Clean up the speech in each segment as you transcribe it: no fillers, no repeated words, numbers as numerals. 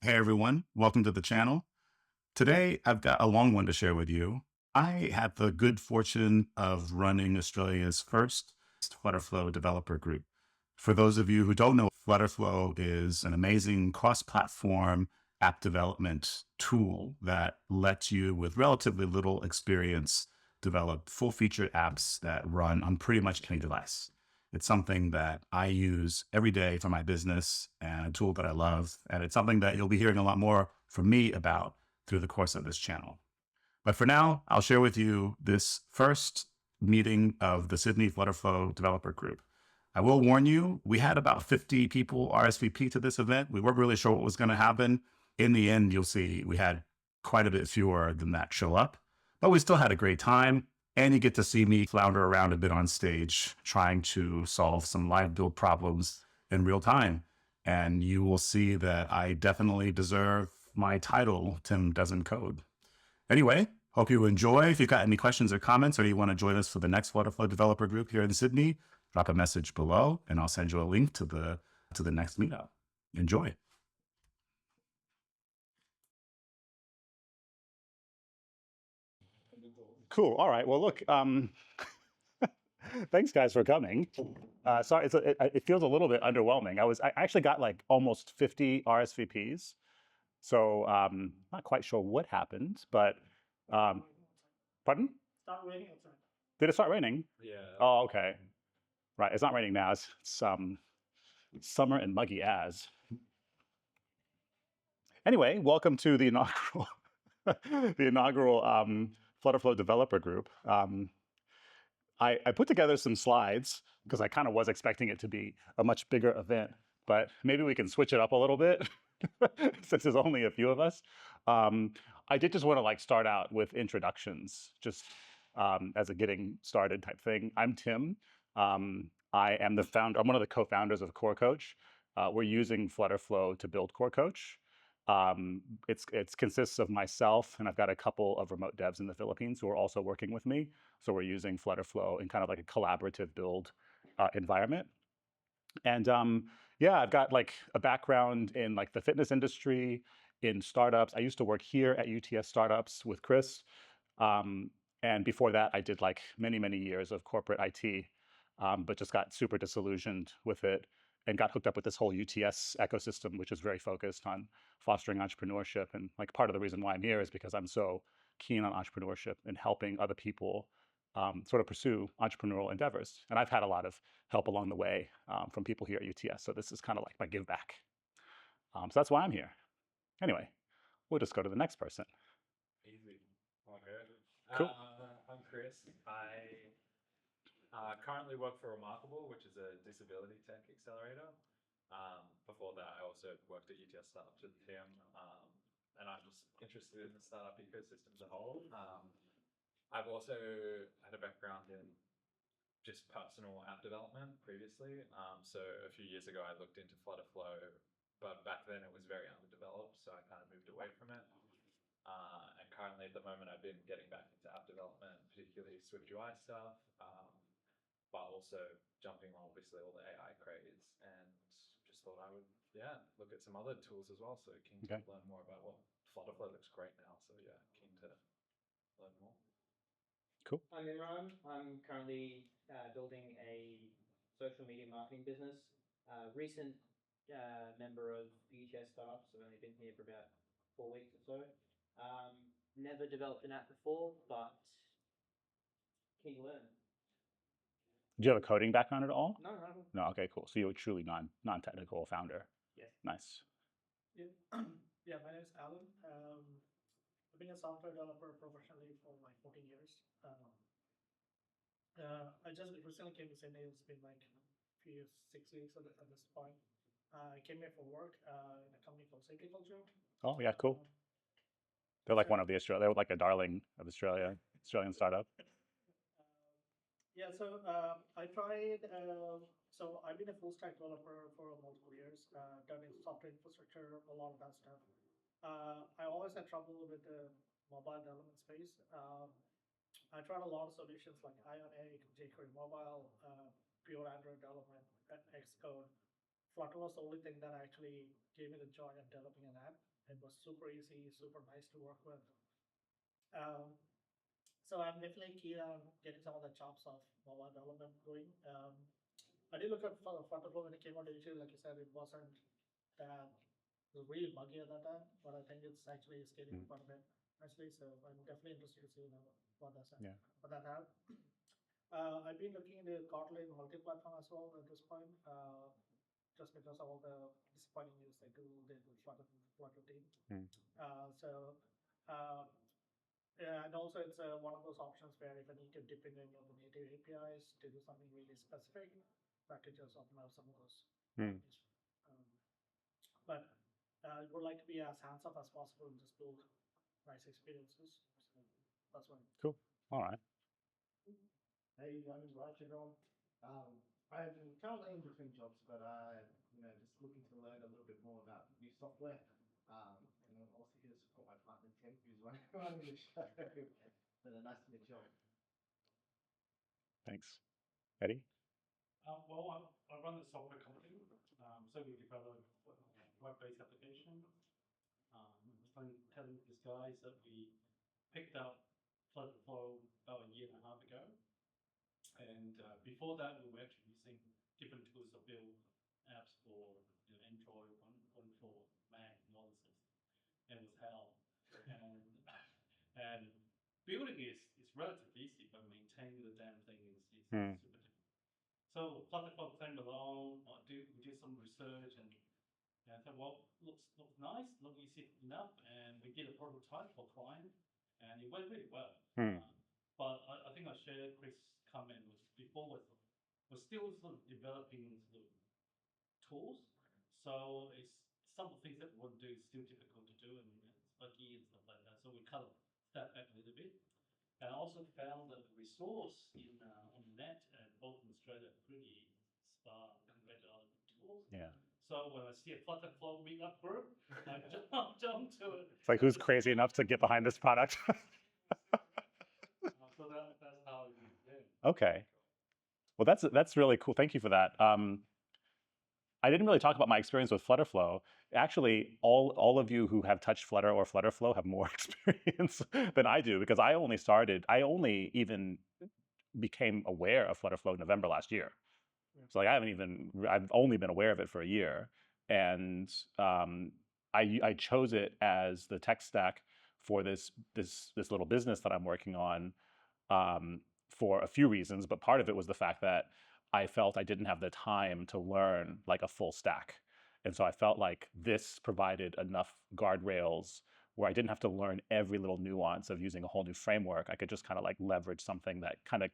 Hey everyone, welcome to the channel. Today I've got a long one to share with you. I had the good fortune of running Australia's first FlutterFlow Developer Group. For those of you who don't know, FlutterFlow is an amazing cross-platform app development tool that lets you, with relatively little experience, develop full-featured apps that run on pretty much any device. It's something that I use every day for my business and a tool that I love. And it's something that you'll be hearing a lot more from me about through the course of this channel. But for now, I'll share with you this first meeting of the Sydney FlutterFlow Developer Group. I will warn you, we had about 50 people RSVP to this event. We weren't really sure what was going to happen. In the end, you'll see we had quite a bit fewer than that show up, but we still had a great time. And you get to see me flounder around a bit on stage, trying to solve some live build problems in real time. And you will see that I definitely deserve my title, Tim Doesn't Code. Anyway, hope you enjoy. If you've got any questions or comments, or you want to join us for the next FlutterFlow Developer Group here in Sydney, drop a message below and I'll send you a link to the next meetup. Enjoy. Cool. All right. Well, look, thanks guys for coming. Sorry, it feels a little bit underwhelming. I actually got like almost 50 RSVPs. So not quite sure what happened, but pardon? Start raining outside. Did it start raining? Yeah. Oh, okay. Right. It's not raining now. It's summer and muggy as. Anyway, welcome to the inaugural FlutterFlow Developer Group. I put together some slides because I kind of was expecting it to be a much bigger event, but maybe we can switch it up a little bit since there's only a few of us. I did just want to like start out with introductions, just as a getting started type thing. I'm Tim. I am the founder. I'm one of the co-founders of Core Coach. We're using FlutterFlow to build Core Coach. It consists of myself, and I've got a couple of remote devs in the Philippines who are also working with me. So we're using FlutterFlow in kind of like a collaborative build environment. And yeah, I've got like a background in like the fitness industry, in startups. I used to work here at UTS Startups with Chris. And before that, I did like many, many years of corporate IT, but just got super disillusioned with it and got hooked up with this whole UTS ecosystem, which is very focused on fostering entrepreneurship. And like part of the reason why I'm here is because I'm so keen on entrepreneurship and helping other people sort of pursue entrepreneurial endeavors. And I've had a lot of help along the way from people here at UTS. So this is kind of like my give back. So that's why I'm here. Anyway, we'll just go to the next person. Easy. Okay. Cool. I'm Chris. I currently work for Remarkable, which is a disability tech accelerator. Before that, I also worked at UTS Startups with Tim, and I'm just interested in the startup ecosystem as a whole. I've also had a background in just personal app development previously. So a few years ago, I looked into FlutterFlow, but back then it was very underdeveloped, so I kind of moved away from it. And currently at the moment, I've been getting back into app development, particularly SwiftUI stuff, but also jumping on obviously all the AI craze, and just thought I would, yeah, look at some other tools as well. So keen to learn more about what FlutterFlow looks great now. So yeah, keen to learn more. Cool. I'm Imran. I'm currently building a social media marketing business. Recent member of UTS Startups. I've only been here for about 4 weeks or so. Never developed an app before, but keen to learn. Do you have a coding background at all? No. No. Okay, cool. So you're a truly non-technical founder. Yes. Nice. Yeah, my name is Alan. I've been a software developer professionally for like 14 years. I just recently came to Sydney. It's been like 6 weeks at this point. I came here for work in a company called Safety Culture. Oh yeah, cool. They're like one of the they're like a darling of Australian startup. Yeah, so I tried. So I've been a full stack developer for multiple years. Done in software infrastructure, a lot of that stuff. I always had trouble with the mobile development space. I tried a lot of solutions like Ionic, jQuery Mobile, pure Android development, Xcode. Flutter was the only thing that actually gave me the joy of developing an app. was super easy, super nice to work with. So I'm definitely keen on getting some of the chops of mobile development going. I did look at FlutterFlow when it came out initially, like you said, it wasn't that really buggy at that time, but I think it's actually scaling quite a bit nicely. So I'm definitely interested to see what that's what that have. I've been looking into Kotlin multi-platform as well at this point, just because of all the disappointing news they did with Flutter team. So yeah, and also it's one of those options where if I need to dip in any of the native APIs to do something really specific, packages often have some of those. But I would like to be as hands-off as possible and just build nice experiences. So that's why. Cool. All right. Hey, I'm Roger. I've been currently in between jobs, but just looking to learn a little bit more about new software. And I'm also here to support my partner Tim, who's running the show. So nice to meet you all. Thanks. Eddie? Well, I run the software company, so we develop web-based application. I'm telling these guys that we picked up FlutterFlow about a year and a half ago, and before that we were actually using different tools to build apps for Android, one for Mac, and all this. It was hell, and building is relatively easy, but maintaining the damn thing is super difficult. So FlutterFlow came along. We did some research and I thought, well, looks nice, looks easy enough, and we did a prototype for client, and it went really well. But I think I shared Chris' comment was before we're still sort of developing sort of tools, so it's some of the things that we want to do is still difficult to do and it's buggy and stuff like that. So we kind of step back a little bit. And I also found that the resource on the net, both in Australia, pretty sparse compared to other tools. Yeah. So when I see a FlutterFlow meetup group, I jump to it. It's like, who's crazy enough to get behind this product? So that's how it is. Okay. Well, that's really cool. Thank you for that. I didn't really talk about my experience with FlutterFlow. Actually, all of you who have touched Flutter or FlutterFlow have more experience than I do, because I only even became aware of FlutterFlow in November last year. So like I've only been aware of it for a year, and I chose it as the tech stack for this little business that I'm working on for a few reasons, but part of it was the fact that I felt I didn't have the time to learn like a full stack. And so I felt like this provided enough guardrails where I didn't have to learn every little nuance of using a whole new framework. I could just kind of like leverage something that kind of,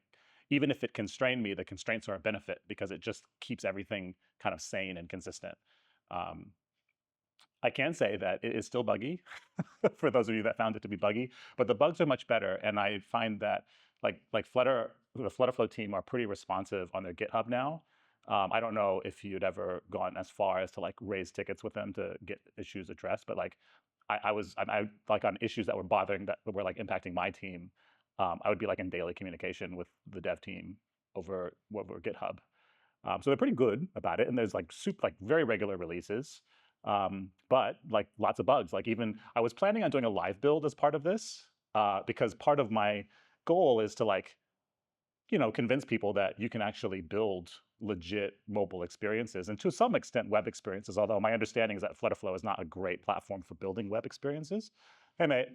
even if it constrained me, the constraints are a benefit because it just keeps everything kind of sane and consistent. I can say that it is still buggy for those of you that found it to be buggy, but the bugs are much better. And I find that like the FlutterFlow team are pretty responsive on their GitHub now. I don't know if you'd ever gone as far as to like raise tickets with them to get issues addressed, but like I like on issues that were that were like impacting my team, I would be like in daily communication with the dev team over GitHub. So they're pretty good about it, and there's like very regular releases, but like lots of bugs. Like even I was planning on doing a live build as part of this because part of my goal is to like, convince people that you can actually build legit mobile experiences and to some extent web experiences, although my understanding is that FlutterFlow is not a great platform for building web experiences. Hey, mate.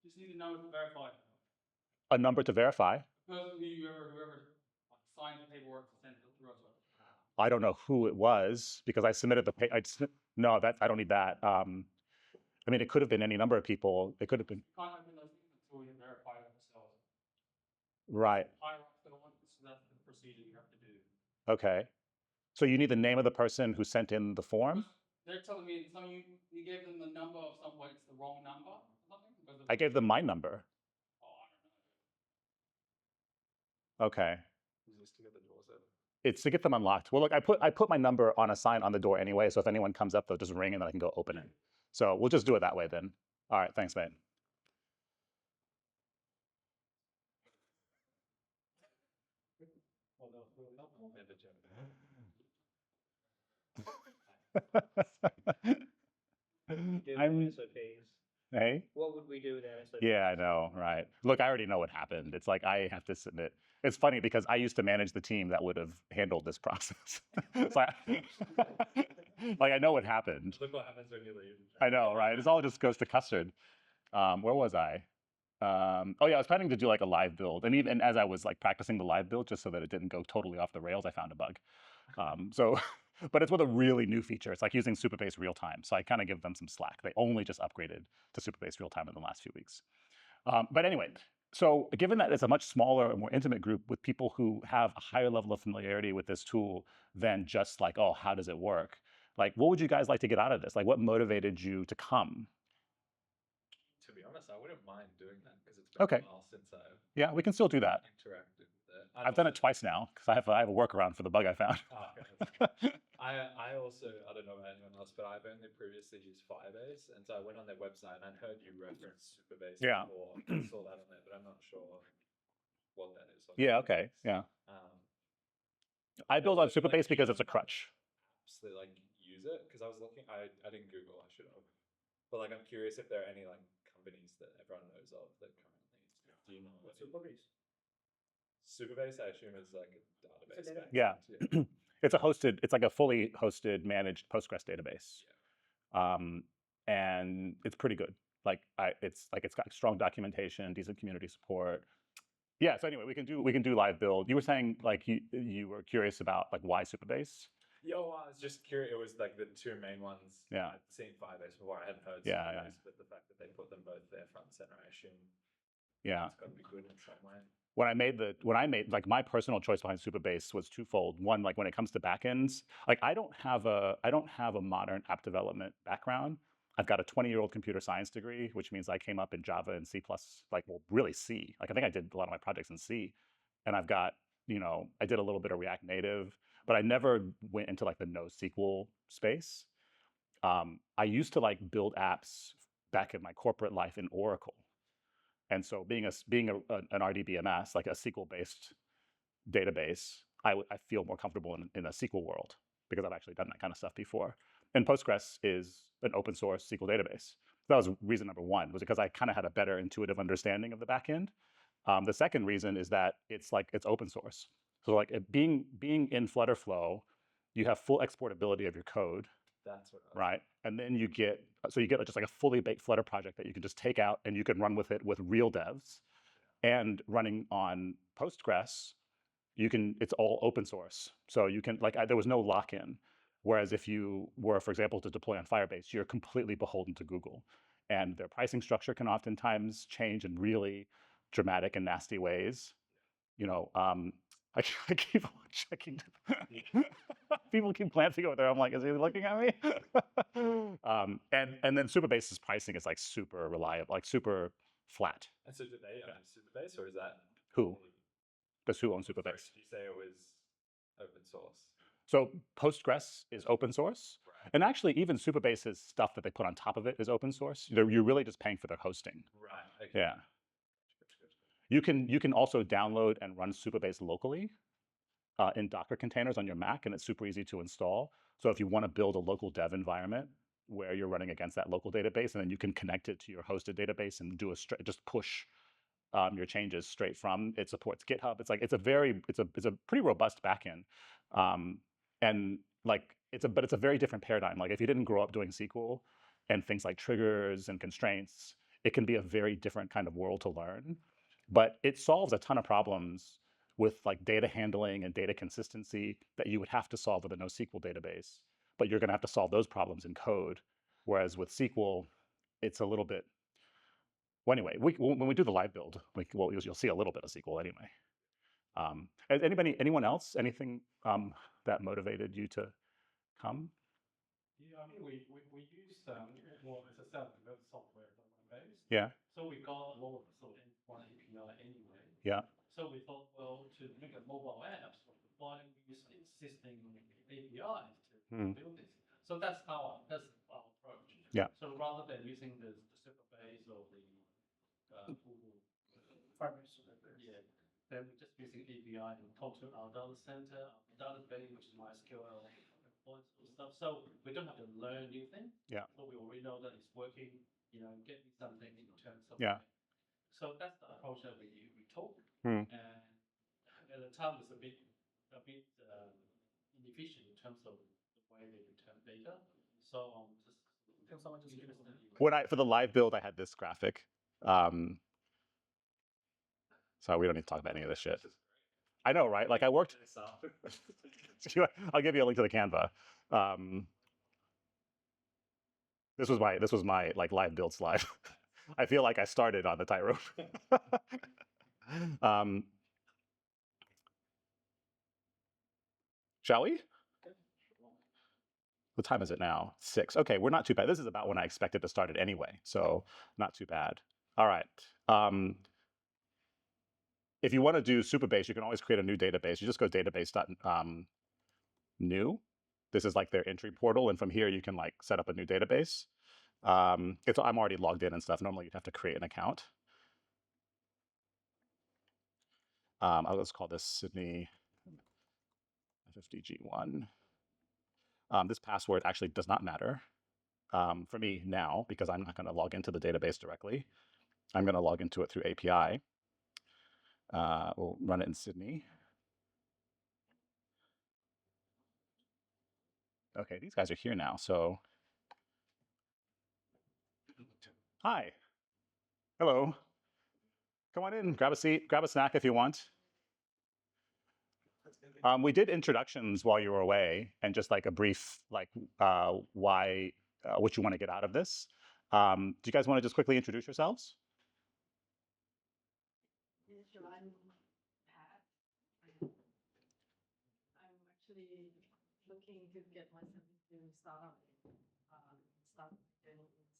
Just need a number to verify. A number to verify? Whoever signed the paperwork to send it through us. I don't know who it was because I submitted the no, I don't need that. I mean, it could have been any number of people. It could have been. Contacting us until we verify it ourselves. Right. So that's the procedure you have to do. Okay. So you need the name of the person who sent in the form? They're telling me you gave them the number of someone, it's the wrong number or something? I gave them my number. Oh, I don't know. Okay. Is this to get the doors open? It's to get them unlocked. Well, look, I put my number on a sign on the door anyway, so if anyone comes up, they'll just ring and then I can go open it. So we'll just do it that way then. All right, thanks, mate. Do I'm SOPs. hey. What would we do without SOPs? Yeah, I know, right? Look, I already know what happened. It's like I have to submit. It's funny because I used to manage the team that would have handled this process. So like I know what happened. Look what happens when you leave. I know, right? It all just goes to custard. Where was I? Oh yeah, I was planning to do like a live build, and even as I was like practicing the live build, just so that it didn't go totally off the rails, I found a bug. So, but it's with a really new feature. It's like using Supabase real time. So I kind of give them some slack. They only just upgraded to Supabase real time in the last few weeks. But anyway, so given that it's a much smaller and more intimate group with people who have a higher level of familiarity with this tool than just like, oh, how does it work? Like, what would you guys like to get out of this? Like, what motivated you to come? To be honest, I wouldn't mind doing that because it's been Okay. a while since I've Yeah, we can still do that. interacted with it. I've done it twice now because I have a workaround for the bug I found. Oh, okay, that's I also, I don't know about anyone else, but I've only previously used Firebase, and so I went on their website and I heard you reference Supabase Yeah. before. I saw that on there, but I'm not sure what that is. Yeah. Okay. Yeah. Um, I build on also, like, Supabase do you because it's a know crutch. apps that like use it? Because I was looking, I didn't Google, I should have. But like, I'm curious if there are any like companies that everyone knows of that currently. Do you know? What's Supabase? Supabase, I assume, is like a database. database. Yeah. Yeah. It's like a fully hosted, managed Postgres database. And it's pretty good. It's got strong documentation, decent community support. Yeah. So anyway, we can do live build. You were saying like you were curious about like why Supabase? Yeah, well, I was just curious. It was like the two main ones. Yeah. I'd seen Firebase before. I hadn't heard Yeah, Supabase, yeah. but the fact that they put them both there front and center, I assume Yeah. it's got to be good in some way. When I made like my personal choice behind Supabase was twofold. One, like when it comes to backends, like I don't have a modern app development background. I've got a 20-year-old computer science degree, which means I came up in Java and C++, like well, really C. Like I think I did a lot of my projects in C, and I've got I did a little bit of React Native, but I never went into like the NoSQL space. I used to like build apps back in my corporate life in Oracle. And so being an RDBMS, like a SQL-based database, I feel more comfortable in a SQL world because I've actually done that kind of stuff before. And Postgres is an open source SQL database. That was reason number one, was because I kind of had a better intuitive understanding of the backend. The second reason is that it's open source. So like being in FlutterFlow, you have full exportability of your code. That's what. Right, and then you get just like a fully baked Flutter project that you can just take out and you can run with it with real devs. And running on Postgres, it's all open source. So you can there was no lock-in. Whereas if you were, for example, to deploy on Firebase, you're completely beholden to Google, and their pricing structure can oftentimes change in really dramatic and nasty ways. I keep checking. People keep glancing over there. I'm like, is he looking at me? And then Supabase's pricing is like super reliable, like super flat. And so, did they own Supabase, or is that Who? Does who own Sorry, Supabase? did you say it was open source? So Postgres is open source. Right. And actually, even Supabase's stuff that they put on top of it is open source. You're really just paying for their hosting. Right. Okay. Yeah. You can also download and run Supabase locally in Docker containers on your Mac, and it's super easy to install. So if you want to build a local dev environment where you're running against that local database, and then you can connect it to your hosted database and do just push your changes straight from. It supports GitHub. It's a pretty robust backend, and like it's a very different paradigm. Like if you didn't grow up doing SQL and things like triggers and constraints, it can be a very different kind of world to learn. But it solves a ton of problems with like data handling and data consistency that you would have to solve with a NoSQL database. But you're going to have to solve those problems in code. Whereas with SQL, it's a little bit. Well, anyway, when we do the live build, you'll see a little bit of SQL anyway. Anyone else? Anything that motivated you to come? Yeah, I mean, we use well, it's a self-developed software based. Yeah. So we got a lot of sort of endpoint API anyway. Yeah. So we thought, well, to make a mobile app, why don't we use existing APIs to build this? So that's our approach. Yeah. So rather than using the Supabase or the Google Firebase. yeah, then we're just using API and talk to our data center, our database, which is MySQL, all that sort of stuff. So we don't have to learn a new thing. Yeah. So we already know that it's working. You know, get me something in terms of Yeah. So that's the approach that we took, Hmm. and at the time it's a bit inefficient in terms of the way they return data. So Can someone just give us For the live build, I had this graphic. So we don't need to talk about any of this shit. I know, right? Like I worked. I'll give you a link to the Canva. This was my like live build slide. I feel like I started on the tightrope. Shall we? What time is it now? 6. Okay, we're not too bad. This is about when I expected to start it anyway, so not too bad. All right. If you want to do Supabase, you can always create a new database. You just go database.new. This is like their entry portal, and from here you can like set up a new database. I'm already logged in and stuff. Normally you'd have to create an account. Let's call this Sydney FFDG1. This password actually does not matter for me now because I'm not going to log into the database directly. I'm going to log into it through API. We'll run it in Sydney. Okay, these guys are here now, so. Hi. Hello. Come on in, grab a seat, grab a snack if you want. We did introductions while you were away and just like a brief, like what you want to get out of this. Do you guys want to just quickly introduce yourselves? Yeah, sure. I'm Pat. I'm actually looking to get myself into startup.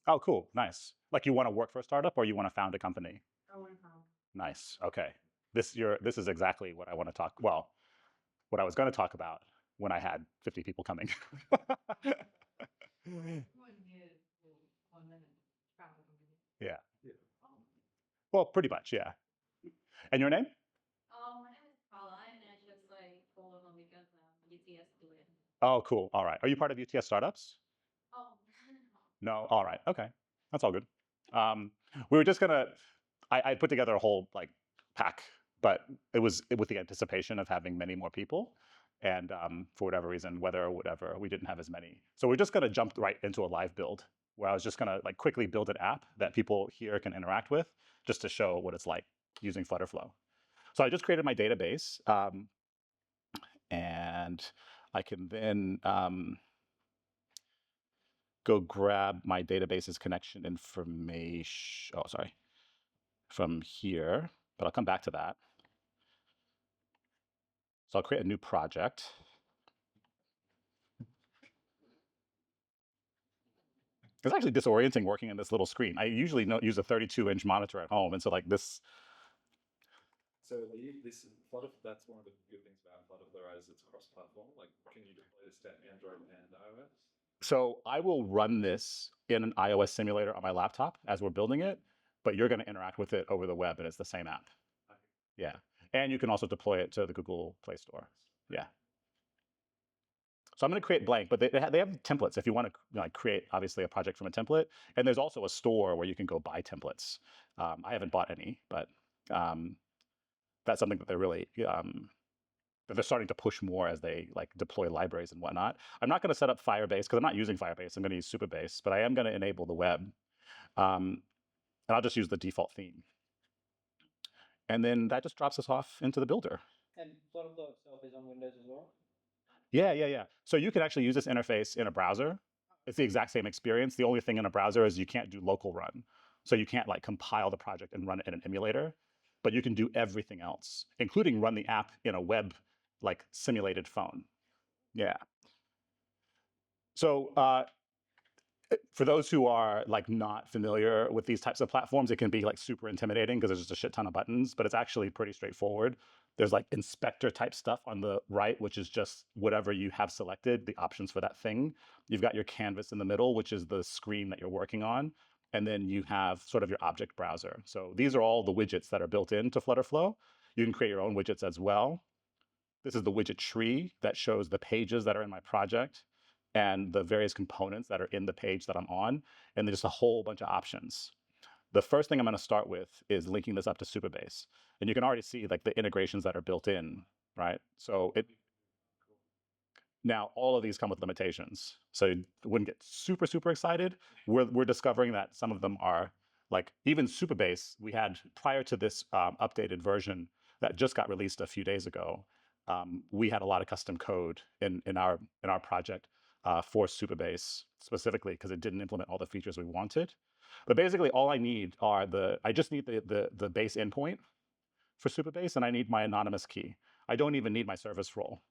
Oh, cool, nice. Like you want to work for a startup or you want to found a company? I want to found. Nice. Okay. This is exactly what I want to talk. Well, what I was going to talk about when I had 50 people coming. Yeah. Well, pretty much, yeah. And your name? My name is Paula, and I just like followed on because UTS do it. Oh, cool. All right. Are you part of UTS startups? Oh, No. All right. Okay. That's all good. We were just gonna. I put together a whole like pack, but it was with the anticipation of having many more people, and for whatever reason, weather or whatever, we didn't have as many. So we're just gonna jump right into a live build where I was just gonna like quickly build an app that people here can interact with, just to show what it's like using FlutterFlow. So I just created my database, and I can then go grab my database's connection information. Oh, sorry. From here, but I'll come back to that. So I'll create a new project. It's actually disorienting working in this little screen. I usually use a 32-inch monitor at home, and so like this. So that's one of the good things about FlutterFlow is it's cross-platform. Like, can you deploy this to Android and iOS? So I will run this in an iOS simulator on my laptop as we're building it, but you're going to interact with it over the web, and it's the same app. Okay. Yeah, and you can also deploy it to the Google Play Store. Yeah. So I'm going to create blank, but they have templates if you want to create, obviously, a project from a template. And there's also a store where you can go buy templates. I haven't bought any, but that's something that they're really that they're starting to push more as they like deploy libraries and whatnot. I'm not going to set up Firebase because I'm not using Firebase. I'm going to use Supabase, but I am going to enable the web, and I'll just use the default theme. And then that just drops us off into the builder. And FlutterFlow itself is on Windows as well? Yeah. So you can actually use this interface in a browser. It's the exact same experience. The only thing in a browser is you can't do local run. So you can't like compile the project and run it in an emulator, but you can do everything else, including run the app in a web like simulated phone. Yeah. So for those who are like not familiar with these types of platforms, it can be like super intimidating because there's just a shit ton of buttons, but it's actually pretty straightforward. There's like inspector type stuff on the right, which is just whatever you have selected, the options for that thing. You've got your canvas in the middle, which is the screen that you're working on. And then you have sort of your object browser. So these are all the widgets that are built into FlutterFlow. You can create your own widgets as well. This is the widget tree that shows the pages that are in my project. and the various components that are in the page that I'm on, and there's just a whole bunch of options. The first thing I'm going to start with is linking this up to Supabase. And you can already see like the integrations that are built in, right? So now all of these come with limitations. So you wouldn't get super, super excited. We're discovering that some of them are like even Supabase, we had prior to this updated version that just got released a few days ago, we had a lot of custom code in our project for Supabase specifically because it didn't implement all the features we wanted. But basically all I need are I just need the base endpoint for Supabase, and I need my anonymous key. I don't even need my service role.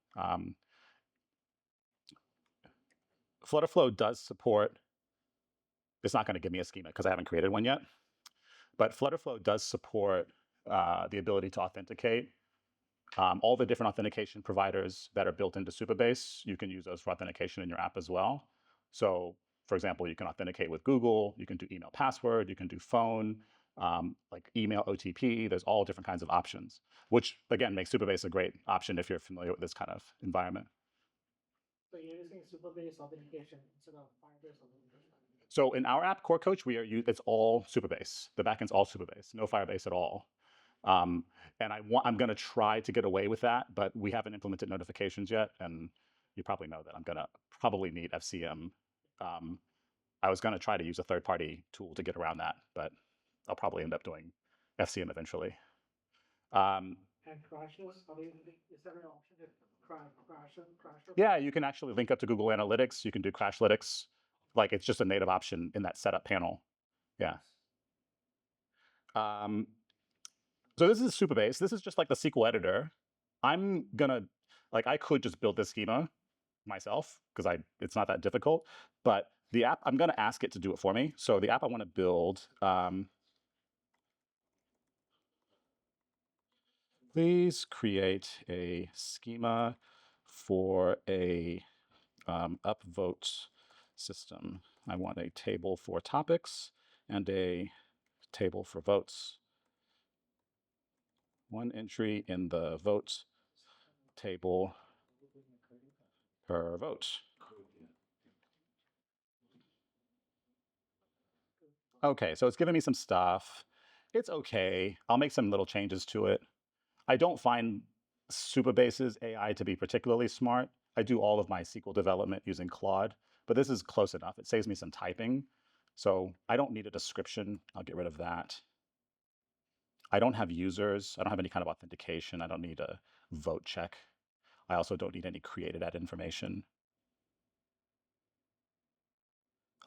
FlutterFlow does support, it's not going to give me a schema because I haven't created one yet, but FlutterFlow does support the ability to authenticate. All the different authentication providers that are built into Supabase, you can use those for authentication in your app as well. So for example, you can authenticate with Google, you can do email password, you can do phone, like email OTP, there's all different kinds of options, which again makes Supabase a great option if you're familiar with this kind of environment. So you're using Supabase authentication instead of Firebase authentication? So in our app, Core Coach, it's all Supabase. The backend's all Supabase, no Firebase at all. And I'm going to try to get away with that, but we haven't implemented notifications yet, and you probably know that I'm going to probably need FCM. I was going to try to use a third-party tool to get around that, but I'll probably end up doing FCM eventually. And crashes, is there an option to crash? Yeah, you can actually link up to Google Analytics. You can do Crashlytics. Like it's just a native option in that setup panel. Yeah. So this is Supabase. This is just like the SQL editor. I'm gonna, like I could just build this schema myself because it's not that difficult, but the app, I'm gonna ask it to do it for me. So the app I wanna build, please create a schema for a upvote system. I want a table for topics and a table for votes. One entry in the vote table per vote. Okay, so it's giving me some stuff. It's okay. I'll make some little changes to it. I don't find Supabase's AI to be particularly smart. I do all of my SQL development using Claude, but this is close enough. It saves me some typing. So I don't need a description. I'll get rid of that. I don't have users. I don't have any kind of authentication. I don't need a vote check. I also don't need any created at information.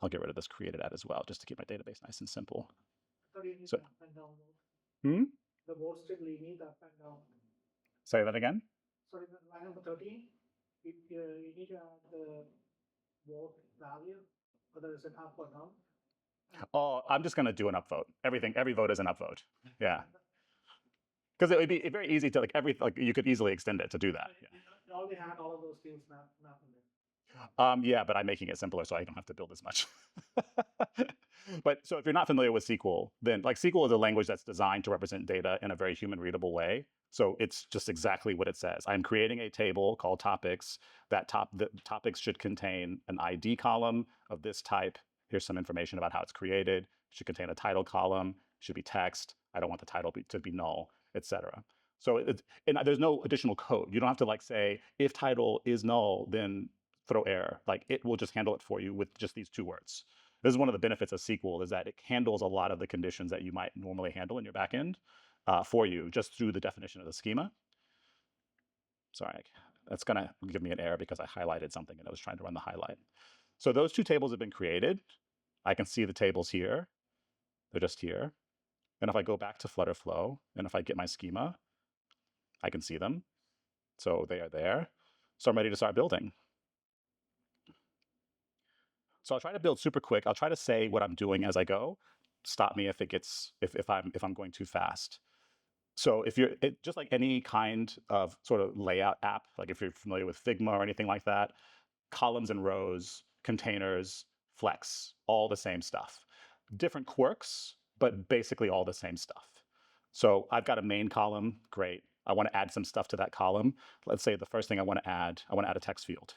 I'll get rid of this created at as well, just to keep my database nice and simple. So, up and down. The votes still need up and down. Say that again? Sorry, line number 13, you need to add the vote value, whether it's an up or down. Oh, I'm just going to do an upvote. Every vote is an upvote. Yeah. Because it would be very easy to you could easily extend it to do that. Yeah. You already had all of those fields mapped in there. Yeah, but I'm making it simpler so I don't have to build as much. But so if you're not familiar with SQL, then like SQL is a language that's designed to represent data in a very human readable way. So it's just exactly what it says. I'm creating a table called topics. The topics should contain an ID column of this type. Here's some information about how it's created. It should contain a title column. It should be text. I don't want the title to be null, etc. So and there's no additional code. You don't have to like say, if title is null, then throw error. Like it will just handle it for you with just these 2 words. This is one of the benefits of SQL, is that it handles a lot of the conditions that you might normally handle in your backend for you just through the definition of the schema. Sorry, that's going to give me an error because I highlighted something and I was trying to run the highlight. So those 2 tables have been created. I can see the tables here. They're just here. And if I go back to FlutterFlow and if I get my schema, I can see them. So they are there. So I'm ready to start building. So I'll try to build super quick. I'll try to say what I'm doing as I go. Stop me if I'm going too fast. So if just like any kind of sort of layout app, like if you're familiar with Figma or anything like that, columns and rows, containers, flex, all the same stuff. Different quirks, but basically all the same stuff. So I've got a main column, great. I want to add some stuff to that column. Let's say the first thing I want to add a text field.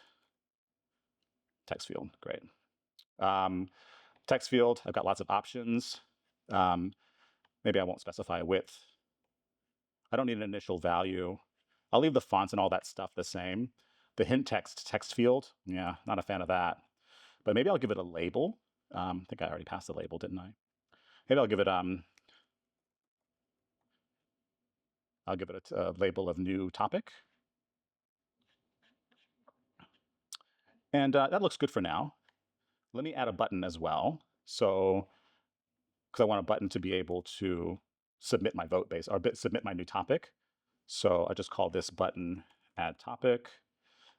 text field, great. Text field, I've got lots of options. Maybe I won't specify a width. I don't need an initial value. I'll leave the fonts and all that stuff the same. The hint text field, yeah, not a fan of that. But maybe I'll give it a label. I think I already passed the label, didn't I? Maybe I'll give it a label of new topic. And that looks good for now. Let me add a button as well. So, because I want a button to be able to submit my vote base or submit my new topic. So I just call this button add topic.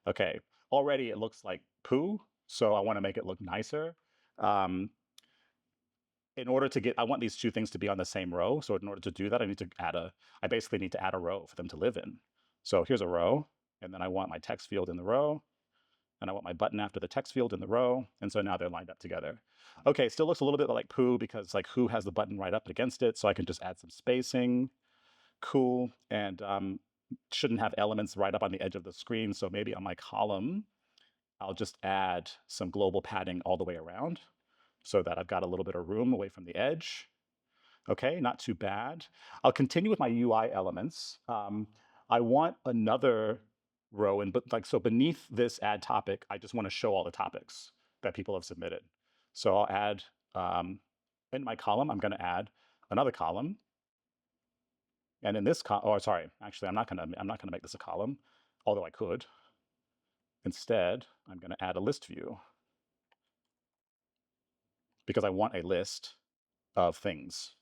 Okay, already it looks like poo, so I want to make it look nicer. In order to I want these two things to be on the same row. So in order to do that, I basically need to add a row for them to live in. So here's a row, and then I want my text field in the row, and I want my button after the text field in the row. And so now they're lined up together. Okay, still looks a little bit like poo because like who has the button right up against it. So I can just add some spacing. Cool. And shouldn't have elements right up on the edge of the screen. So maybe on my column, I'll just add some global padding all the way around so that I've got a little bit of room away from the edge. Okay, not too bad. I'll continue with my UI elements. I want another row, so beneath this add topic, I just want to show all the topics that people have submitted. So I'll add, in my column, I'm going to add another column. And in this actually, I'm not gonna make this a column, although I could. Instead, I'm gonna add a list view because I want a list of things.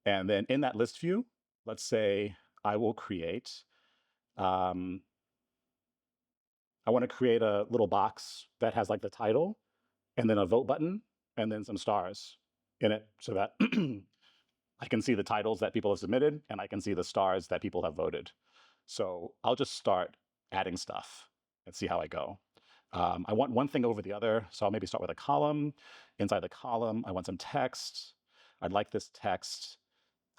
And then in that list view, let's say I will create, I want to create a little box that has like the title and then a vote button and then some stars in it so that I can see the titles that people have submitted and I can see the stars that people have voted. So I'll just start adding stuff and see how I go. I want one thing over the other, so I'll maybe start with a column. Inside the column, I want some text. I'd like this text.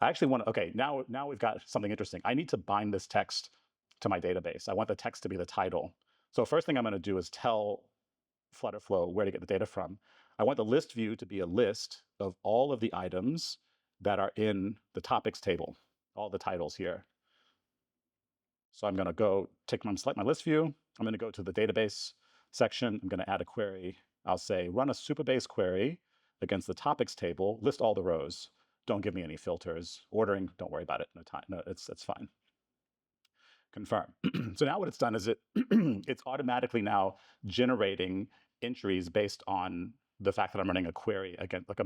I actually want to, okay, now we've got something interesting. I need to bind this text to my database. I want the text to be the title. So first thing I'm going to do is tell FlutterFlow where to get the data from. I want the list view to be a list of all of the items that are in the topics table, all the titles here. So I'm going to go select my list view. I'm going to go to the database section. I'm going to add a query. I'll say run a Supabase query against the topics table, list all the rows. Don't give me any filters. Ordering, don't worry about it. No, it's fine. Confirm. So now what it's done is it's automatically now generating entries based on the fact that I'm running a query against like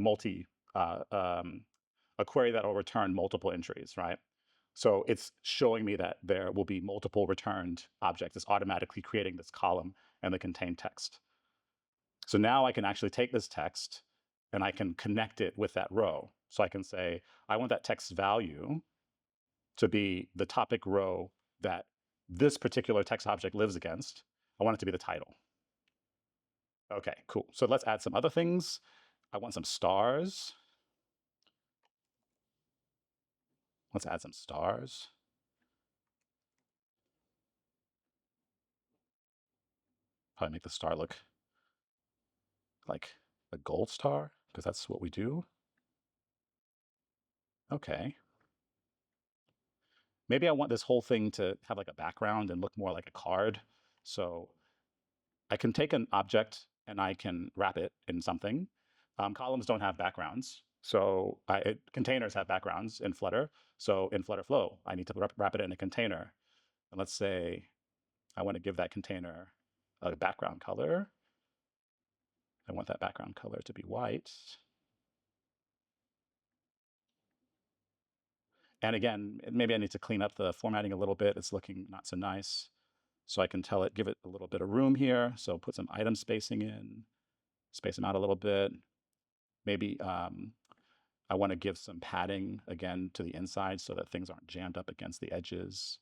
a query that will return multiple entries, right? So it's showing me that there will be multiple returned objects. It's automatically creating this column and the contained text. So now I can actually take this text and I can connect it with that row. So I can say, I want that text value to be the topic row that this particular text object lives against. I want it to be the title. Okay, cool. So let's add some other things. I want some stars. Let's add some stars. Probably make the star look like a gold star, because that's what we do. Okay. Maybe I want this whole thing to have like a background and look more like a card. So I can take an object and I can wrap it in something. Columns don't have backgrounds. So containers have backgrounds in Flutter. So in FlutterFlow, I need to wrap it in a container. And let's say I want to give that container a background color. I want that background color to be white. And again, maybe I need to clean up the formatting a little bit. It's looking not so nice. So I can tell it, give it a little bit of room here. So put some item spacing in, space them out a little bit. Maybe I want to give some padding again to the inside so that things aren't jammed up against the edges.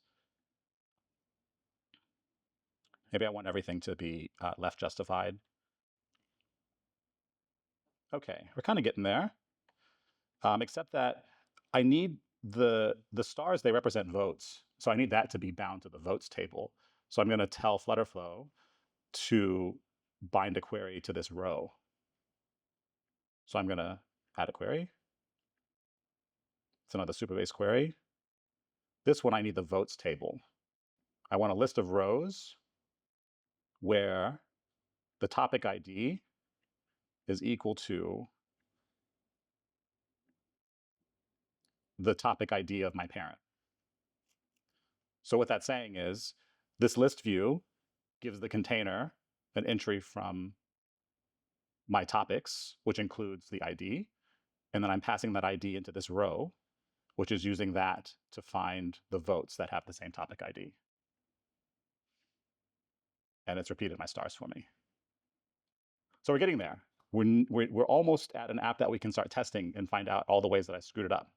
Maybe I want everything to be left justified. Okay, we're kind of getting there. Except that I need the stars, they represent votes. So I need that to be bound to the votes table. So I'm going to tell FlutterFlow to bind a query to this row. So I'm going to add a query. It's another Supabase query. This one, I need the votes table. I want a list of rows where the topic ID is equal to the topic ID of my parent. So what that's saying is this list view gives the container an entry from my topics, which includes the ID. And then I'm passing that ID into this row, which is using that to find the votes that have the same topic ID. And it's repeated my stars for me. So we're getting there. We're almost at an app that we can start testing and find out all the ways that I screwed it up.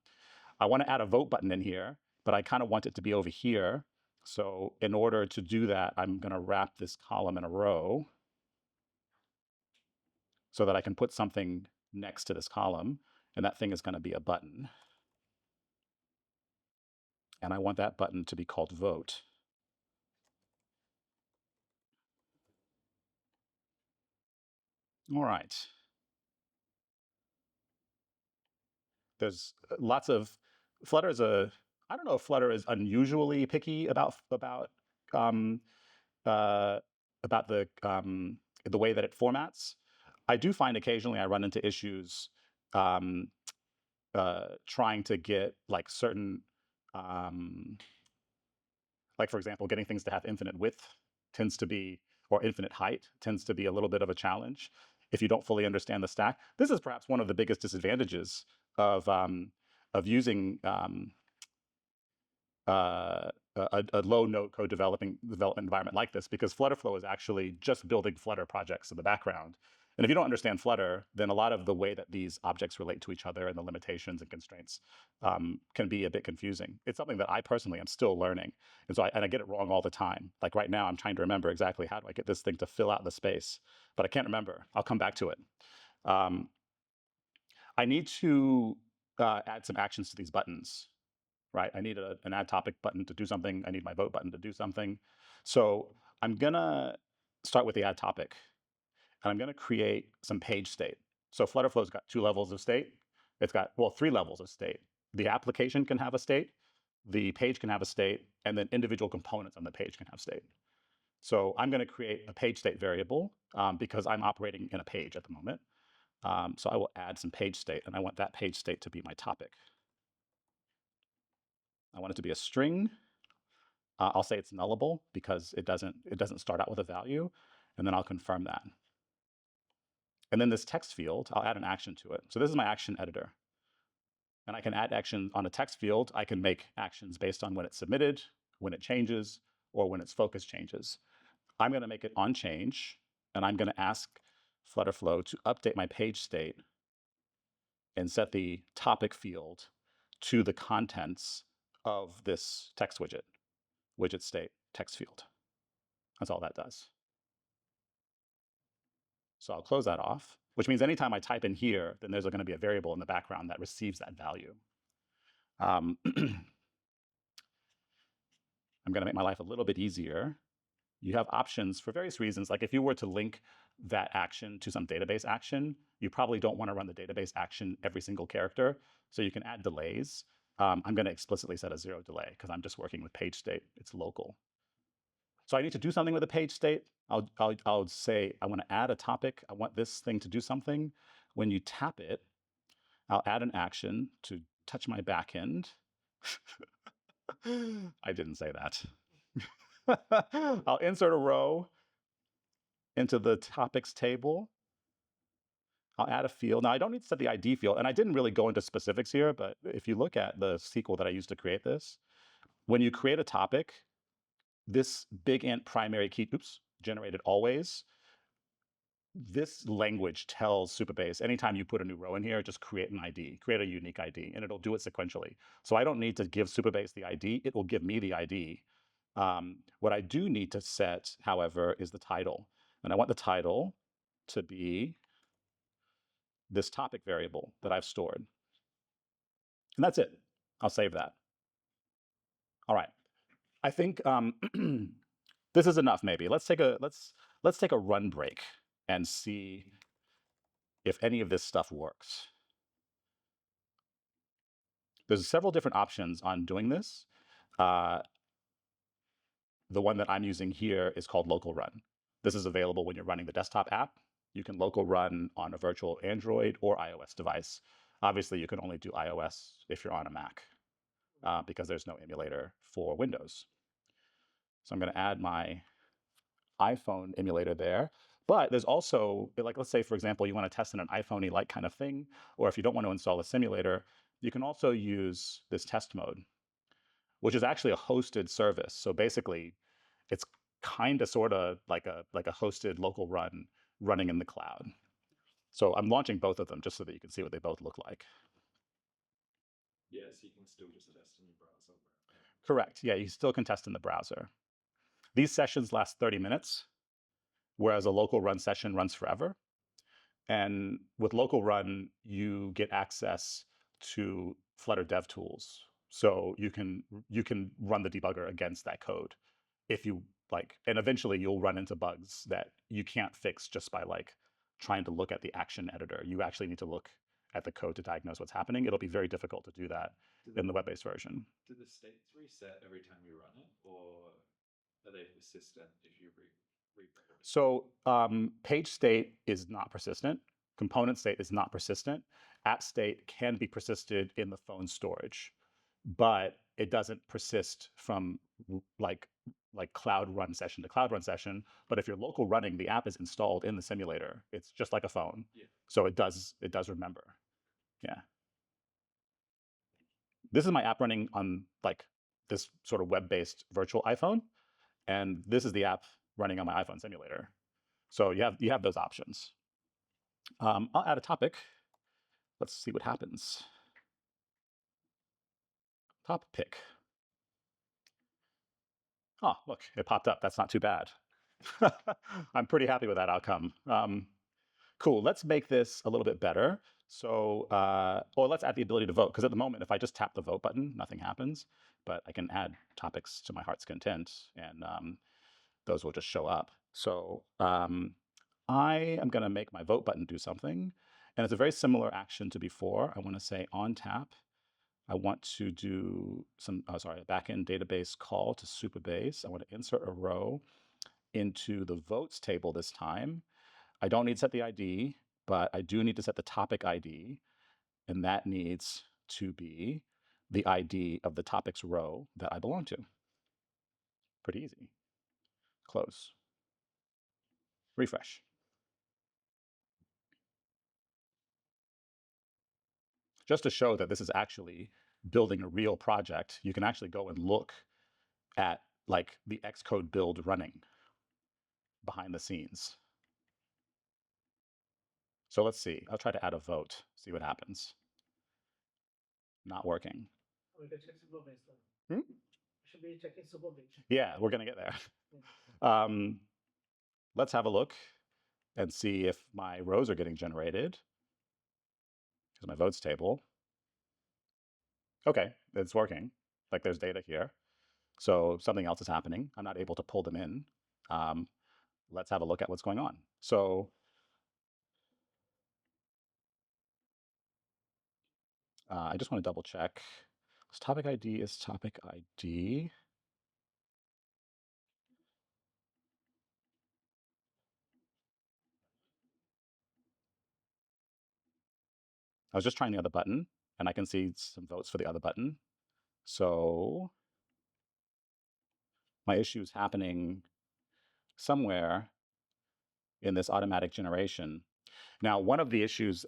I want to add a vote button in here, but I kind of want it to be over here. So in order to do that, I'm going to wrap this column in a row so that I can put something next to this column, and that thing is going to be a button. And I want that button to be called vote. All right. There's lots of Flutter is I don't know if Flutter is unusually picky about the way that it formats. I do find occasionally I run into issues trying to get like certain like for example, getting things to have infinite width tends to be, or infinite height tends to be a little bit of a challenge if you don't fully understand the stack. This is perhaps one of the biggest disadvantages of using a low no-code development environment like this, because FlutterFlow is actually just building Flutter projects in the background. And if you don't understand Flutter, then a lot of the way that these objects relate to each other and the limitations and constraints can be a bit confusing. It's something that I personally am still learning. And so I get it wrong all the time. Like right now, I'm trying to remember exactly how do I get this thing to fill out the space, but I can't remember. I'll come back to it. I need to add some actions to these buttons, right? I need an add topic button to do something. I need my vote button to do something. So I'm gonna start with the add topic. And I'm going to create some page state. So FlutterFlow's got 2 levels of state. It's got, well, 3 levels of state. The application can have a state, the page can have a state, and then individual components on the page can have state. So I'm going to create a page state variable because I'm operating in a page at the moment. So I will add some page state, and I want that page state to be my topic. I want it to be a string. I'll say it's nullable because it doesn't start out with a value, and then I'll confirm that. And then this text field, I'll add an action to it. So this is my action editor. And I can add action on a text field. I can make actions based on when it's submitted, when it changes, or when its focus changes. I'm going to make it on change, and I'm going to ask FlutterFlow to update my page state and set the topic field to the contents of this text widget state text field. That's all that does. So I'll close that off, which means anytime I type in here, then there's going to be a variable in the background that receives that value. I'm going to make my life a little bit easier. You have options for various reasons. Like if you were to link that action to some database action, you probably don't want to run the database action every single character. So you can add delays. I'm going to explicitly set a 0 delay because I'm just working with page state. It's local. So I need to do something with a page state. I'll say I want to add a topic. I want this thing to do something. When you tap it, I'll add an action to touch my backend. I didn't say that. I'll insert a row into the topics table. I'll add a field. Now I don't need to set the ID field, and I didn't really go into specifics here, but if you look at the SQL that I used to create this, when you create a topic, this big int primary key, generated always, this language tells Supabase, anytime you put a new row in here, just create an ID, create a unique ID, and it'll do it sequentially. So I don't need to give Supabase the ID, it will give me the ID. What I do need to set, however, is the title. And I want the title to be this topic variable that I've stored. And that's it. I'll save that. All right. I think this is enough maybe. Let's let's take a run break and see if any of this stuff works. There's several different options on doing this. The one that I'm using here is called local run. This is available when you're running the desktop app. You can local run on a virtual Android or iOS device. Obviously, you can only do iOS if you're on a Mac because there's no emulator for Windows. So I'm going to add my iPhone emulator there. But there's also, like, let's say, for example, you want to test in an iPhone-y like kind of thing, or if you don't want to install a simulator, you can also use this test mode, which is actually a hosted service. So basically, it's kind of sort of like a hosted local run running in the cloud. So I'm launching both of them just so that you can see what they both look like. Yeah, so you can still just test in your browser. Correct. Yeah, you still can test in the browser. These sessions last 30 minutes, whereas a local run session runs forever. And with local run, you get access to Flutter dev tools. So you can run the debugger against that code if you like, and eventually you'll run into bugs that you can't fix just by like trying to look at the action editor. You actually need to look at the code to diagnose what's happening. It'll be very difficult to do that in the web-based version. Do the states reset every time you run it, or are they persistent if you replay it? So page state is not persistent. Component state is not persistent. App state can be persisted in the phone storage, but it doesn't persist from like cloud run session to cloud run session. But if you're local running, the app is installed in the simulator. It's just like a phone. Yeah. So it does remember. Yeah. This is my app running on like this sort of web-based virtual iPhone. And this is the app running on my iPhone simulator. So you have those options. I'll add a topic. Let's see what happens. Top pick. Oh, look, it popped up. That's not too bad. I'm pretty happy with that outcome. Cool. Let's make this a little bit better. So, or let's add the ability to vote, because at the moment, if I just tap the vote button, nothing happens. But I can add topics to my heart's content, and those will just show up. So I am going to make my vote button do something. And it's a very similar action to before. I want to say on tap. I want to do some, a backend database call to Supabase. I want to insert a row into the votes table this time. I don't need to set the ID, but I do need to set the topic ID. And that needs to be the ID of the topics row that I belong to. Pretty easy. Close. Refresh. Just to show that this is actually building a real project, you can actually go and look at like the Xcode build running behind the scenes. So let's see. I'll try to add a vote, see what happens. Not working. We can check Supabase then. Should be checking Supabase. Yeah, we're going to get there. Let's have a look and see if my rows are getting generated. Here's my votes table. Okay, it's working. Like there's data here. So something else is happening. I'm not able to pull them in. Let's have a look at what's going on. So I just want to double check. This topic ID is topic ID. I was just trying the other button, and I can see some votes for the other button. So my issue is happening somewhere in this automatic generation. Now, one of the issues,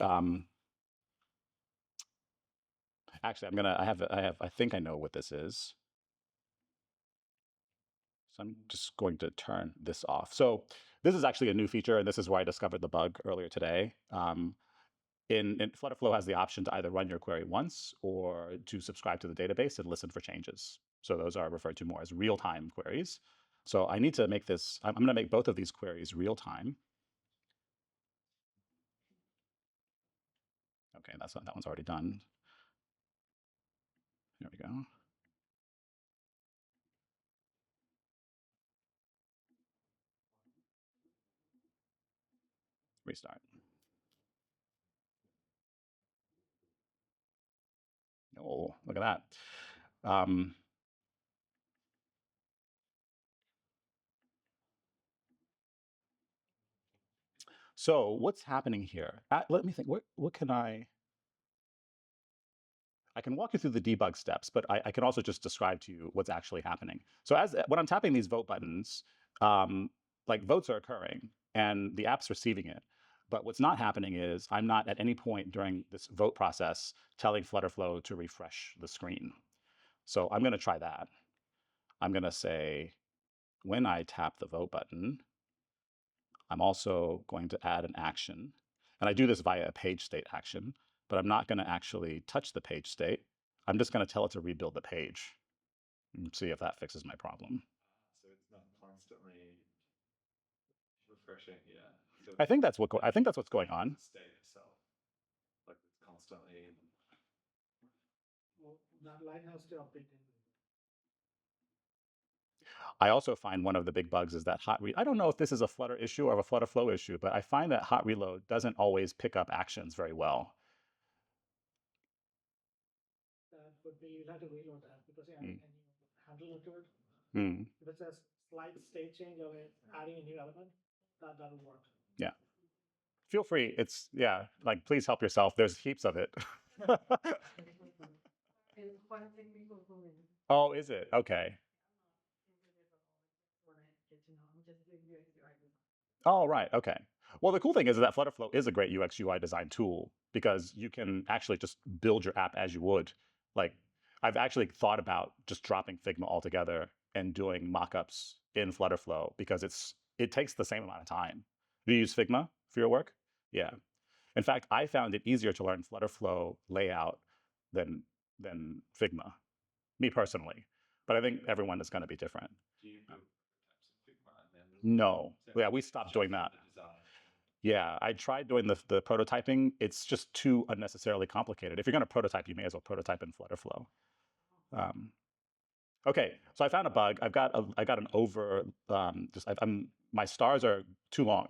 actually, I think I know what this is. So I'm just going to turn this off. So this is actually a new feature, and this is where I discovered the bug earlier today. In FlutterFlow has the option to either run your query once or to subscribe to the database and listen for changes. So those are referred to more as real-time queries. So I need to make this, I'm going to make both of these queries real-time. Okay, that one's already done. There we go. Restart. Oh, look at that. So what's happening here? Let me think. What can I can walk you through the debug steps, but I can also just describe to you what's actually happening. So when I'm tapping these vote buttons, like votes are occurring and the app's receiving it. But what's not happening is I'm not at any point during this vote process telling FlutterFlow to refresh the screen. So I'm going to try that. I'm going to say, when I tap the vote button, I'm also going to add an action. And I do this via a page state action, but I'm not going to actually touch the page state. I'm just going to tell it to rebuild the page and see if that fixes my problem. So it's not constantly refreshing, yeah. So I think that's what's going on. the state itself, like it's constantly. Well, that line has to update. I also find one of the big bugs is that I don't know if this is a Flutter issue or a FlutterFlow issue, but I find that hot reload doesn't always pick up actions very well. That would be, you'll have to reload that because and you handle it to it. Mm. If it says slight state change or adding a new element, that'll work. Yeah. Feel free. Like, please help yourself. There's heaps of it. Oh, is it? Okay. Oh, right. Okay. Well, the cool thing is that FlutterFlow is a great UX UI design tool because you can actually just build your app as you would. Like, I've actually thought about just dropping Figma altogether and doing mockups in FlutterFlow because it takes the same amount of time. Do you use Figma for your work? Yeah. In fact, I found it easier to learn FlutterFlow layout than Figma, me personally. But I think everyone is going to be different. Do you build prototypes in Figma and then No. Yeah, we stopped doing that. Yeah, I tried doing the prototyping. It's just too unnecessarily complicated. If you're going to prototype, you may as well prototype in FlutterFlow. Okay, so I found a bug. I got an over. My stars are too long.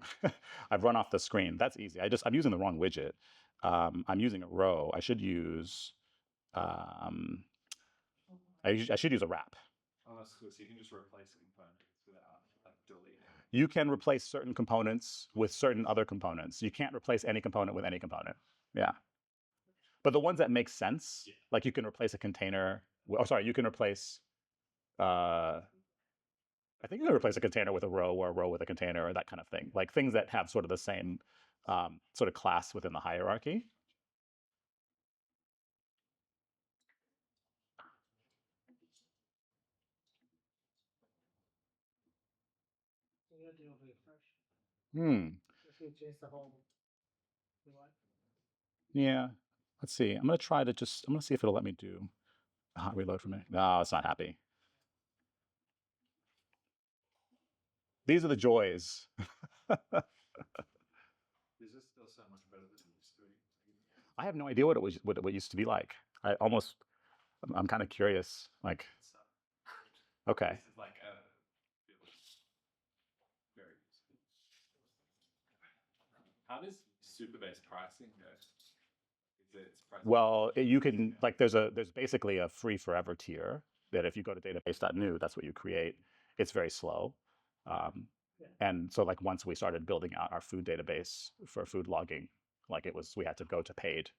I've run off the screen. That's easy. I'm using the wrong widget. I'm using a row. I should use. I should use a wrap. Oh, that's cool. So you can just replace components without like deleting. You can replace certain components with certain other components. You can't replace any component with any component. Yeah. But the ones that make sense, like you can replace a container. You can replace. I think you can replace a container with a row or a row with a container or that kind of thing. Like things that have sort of the same sort of class within the hierarchy. If you change the whole UI. Yeah. Let's see. I'm going to see if it'll let me do a hot reload for me. No, it's not happy. These are the joys. Is this still so much better than it used to be? I have no idea what it used to be like. I'm kind of curious. Like, okay. This is like very useful. How does super-based pricing go? Well, you can there's basically a free forever tier that if you go to database.new, that's what you create. It's very slow. And so like once we started building out our food database for food logging, we had to go to paid.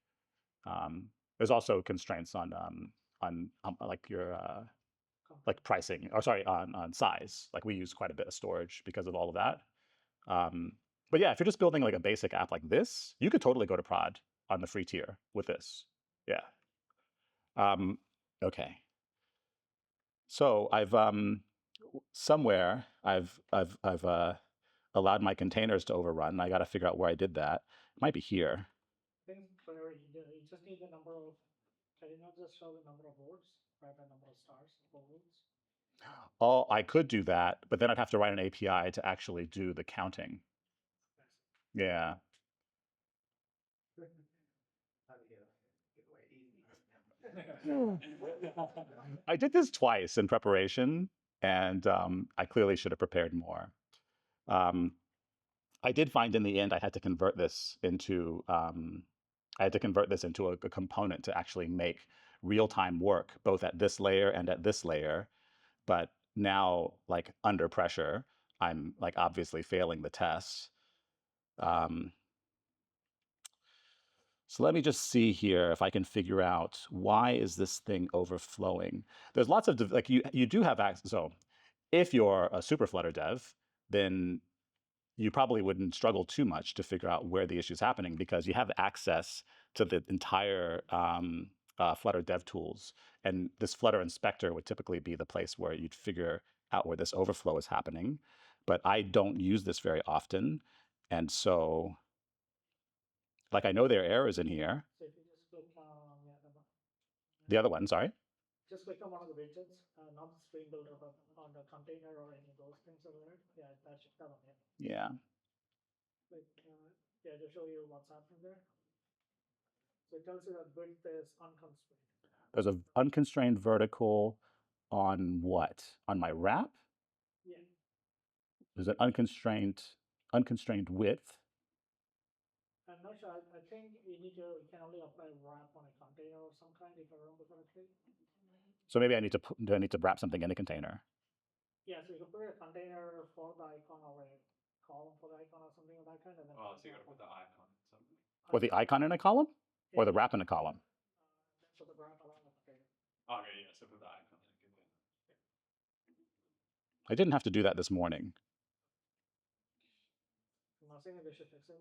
There's also constraints on like your like pricing, or sorry, on size. Like we use quite a bit of storage because of all of that. But yeah, if you're just building like a basic app like this, you could totally go to prod on the free tier with this. Yeah. Okay. So I've somewhere I've allowed my containers to overrun. I got to figure out where I did that. It might be here. I think for you just need the number of. Can you not just show the number of votes, right? The number of stars or votes. Oh, I could do that, but then I'd have to write an API to actually do the counting. Yeah. I did this twice in preparation, and I clearly should have prepared more. I did find in the end I had to convert this into a component to actually make real-time work both at this layer and at this layer. But now, like under pressure, I'm like obviously failing the test. So let me just see here if I can figure out why is this thing overflowing. There's lots of like you do have access. So if you're a super Flutter dev, then you probably wouldn't struggle too much to figure out where the issue is happening because you have access to the entire Flutter dev tools. And this Flutter inspector would typically be the place where you'd figure out where this overflow is happening. But I don't use this very often. And so, like, I know there are errors in here. So if you just click on The other one, sorry. just click on one of the widgets, not the stream builder, but on the container or any of those things over there. Yeah, that should come on here. Yeah. Like, yeah, to show you what's happening there. So it tells you that width is unconstrained. There's an unconstrained vertical on what? On my wrap? Yeah. There's an unconstrained width. I'm not sure. I think you can only apply wrap on a container of some kind, if I remember correctly. So maybe do I need to wrap something in a container? Yeah, so you can put a container for the icon or a column for the icon or something of that kind. And then Oh, so you got to put the icon in something. Or the icon in a column? Or the wrap in a column? Then put the wrap around the container. Okay, yeah, so put the icon in a container. I didn't have to do that this morning. I'm not saying that they should fix it.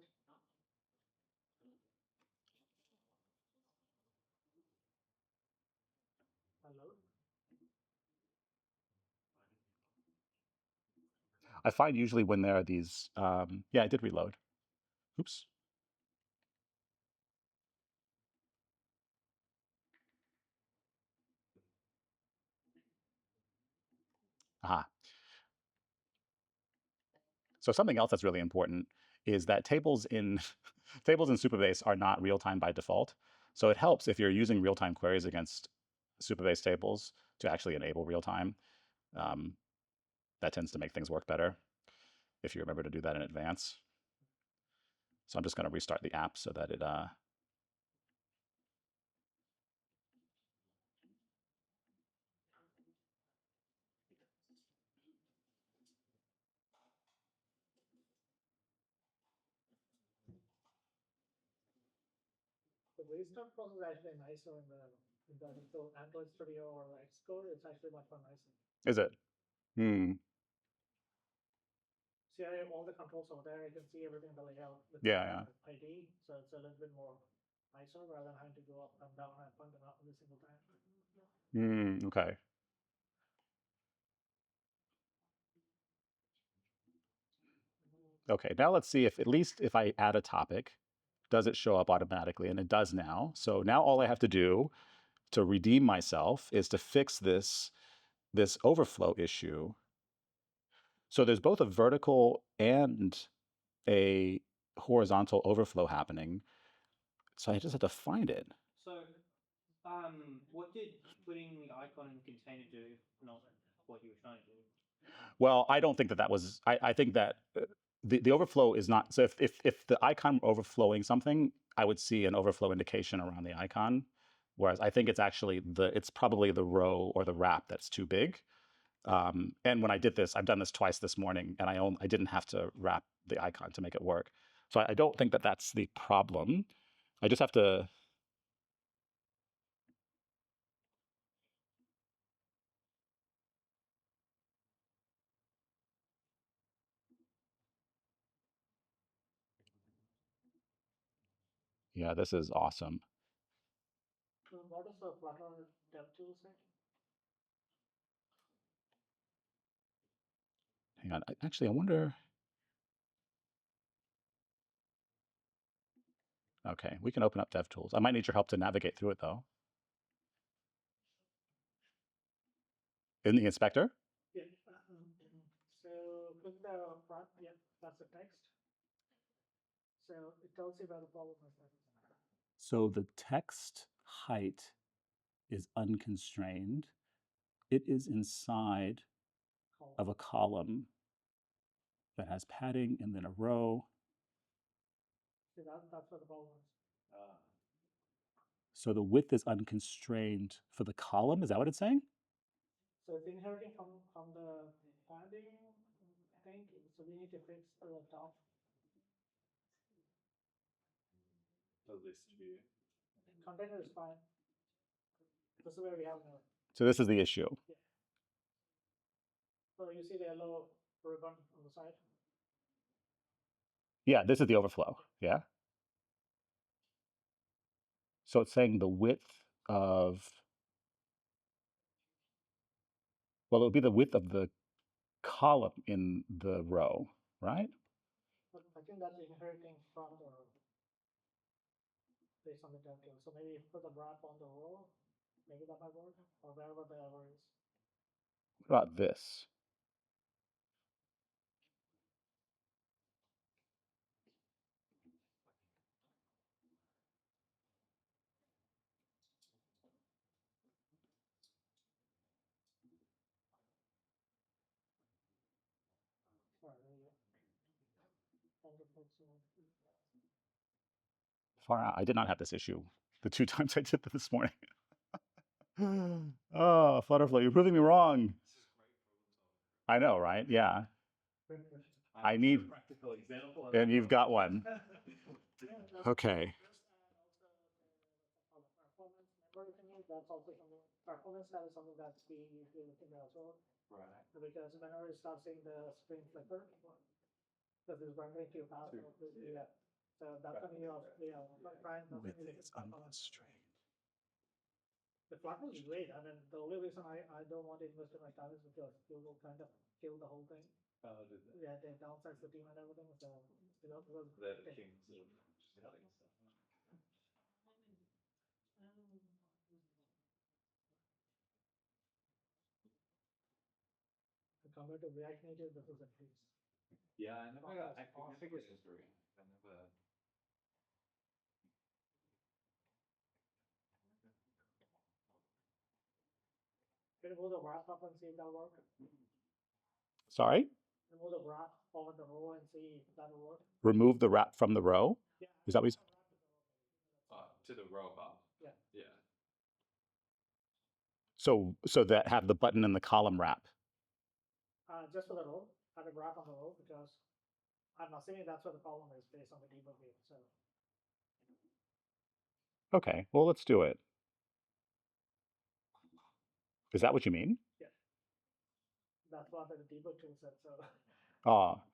Hello? I find usually when there are these, yeah, I did reload. Oops. Aha. So something else that's really important is that tables in Supabase are not real-time by default. So it helps if you're using real-time queries against Supabase tables to actually enable real-time. That tends to make things work better if you remember to do that in advance. So I'm just going to restart the app so that it The restart process is actually nicer in the Android Studio or Xcode. It's actually much more nicer. Is it? See, I have all the controls over there. I can see everything in the layout with Yeah, the ID, so it's a little bit more nicer rather than having to go up and down and point them out every single time. Okay. Okay, now let's see if at least if I add a topic, does it show up automatically? And it does now. So now all I have to do to redeem myself is to fix this overflow issue. So there's both a vertical and a horizontal overflow happening. So I just have to find it. So, what did putting the icon in container do? Not what you were trying to do. Well, I don't think that was. I think that the overflow is not. So if the icon were overflowing something, I would see an overflow indication around the icon. Whereas I think it's actually it's probably the row or the wrap that's too big. And when I did this, I've done this twice this morning, and I didn't have to wrap the icon to make it work. So I don't think that that's the problem. I just have to. Yeah, this is awesome. So what does the Flutter dev tool say? Hang on. Actually, I wonder. Okay, we can open up DevTools. I might need your help to navigate through it, though. In the inspector? Yeah. So click the front. Yeah, that's the text. So it tells you where the problem is. So the text height is unconstrained. It is inside of a column. that has padding and then a row. See, that's what the problem is. So the width is unconstrained for the column. Is that what it's saying? So it's inheriting from the padding, I think. So we need to fix the top. The list view. Container is fine. This is where we have now. So this is the issue. So you see the yellow ribbon on the side? Yeah, this is the overflow. Yeah. So it's saying the width of, well, it would be the width of the column in the row, right? But I think that's inheriting from the based on the dev tool. So maybe put the wrap on the row, maybe that might work, or wherever the error is. What about this? Sorry, there you go. Far out. I did not have this issue the 2 times I did this morning. Oh, FlutterFlow, you're proving me wrong. I know, right? Yeah. I need, Practical example. and you've got one. Okay. Performance memory thing, that's also something. Performance that is something that's being usually looking at as well. Right. Because whenever you start seeing the screen flicker, because it's rendering too fast. Yeah. So that's when you're trying to Width is unconstrained. The Flutter is great. I mean, the only reason I don't want to invest in my time is because it will kind of kill the whole thing. Yeah, they downsize the team and everything. So, because They're the kings of just cutting stuff. compared to React Native, this is at least. Yeah, I never got configure history. I never. Remove the wrap up and see if that'll work. Sorry? Remove the wrap over the row and see if that'll work. Remove the wrap from the row? Yeah. Is that what you said? To the row above. Yeah. Yeah. So that have the button and the column wrap. Just for the row, have a wrap on the row because I'm assuming that's what the problem is based on the debug view. So Okay, well, let's do it. Is that what you mean? yeah, that's what the debug tool said. So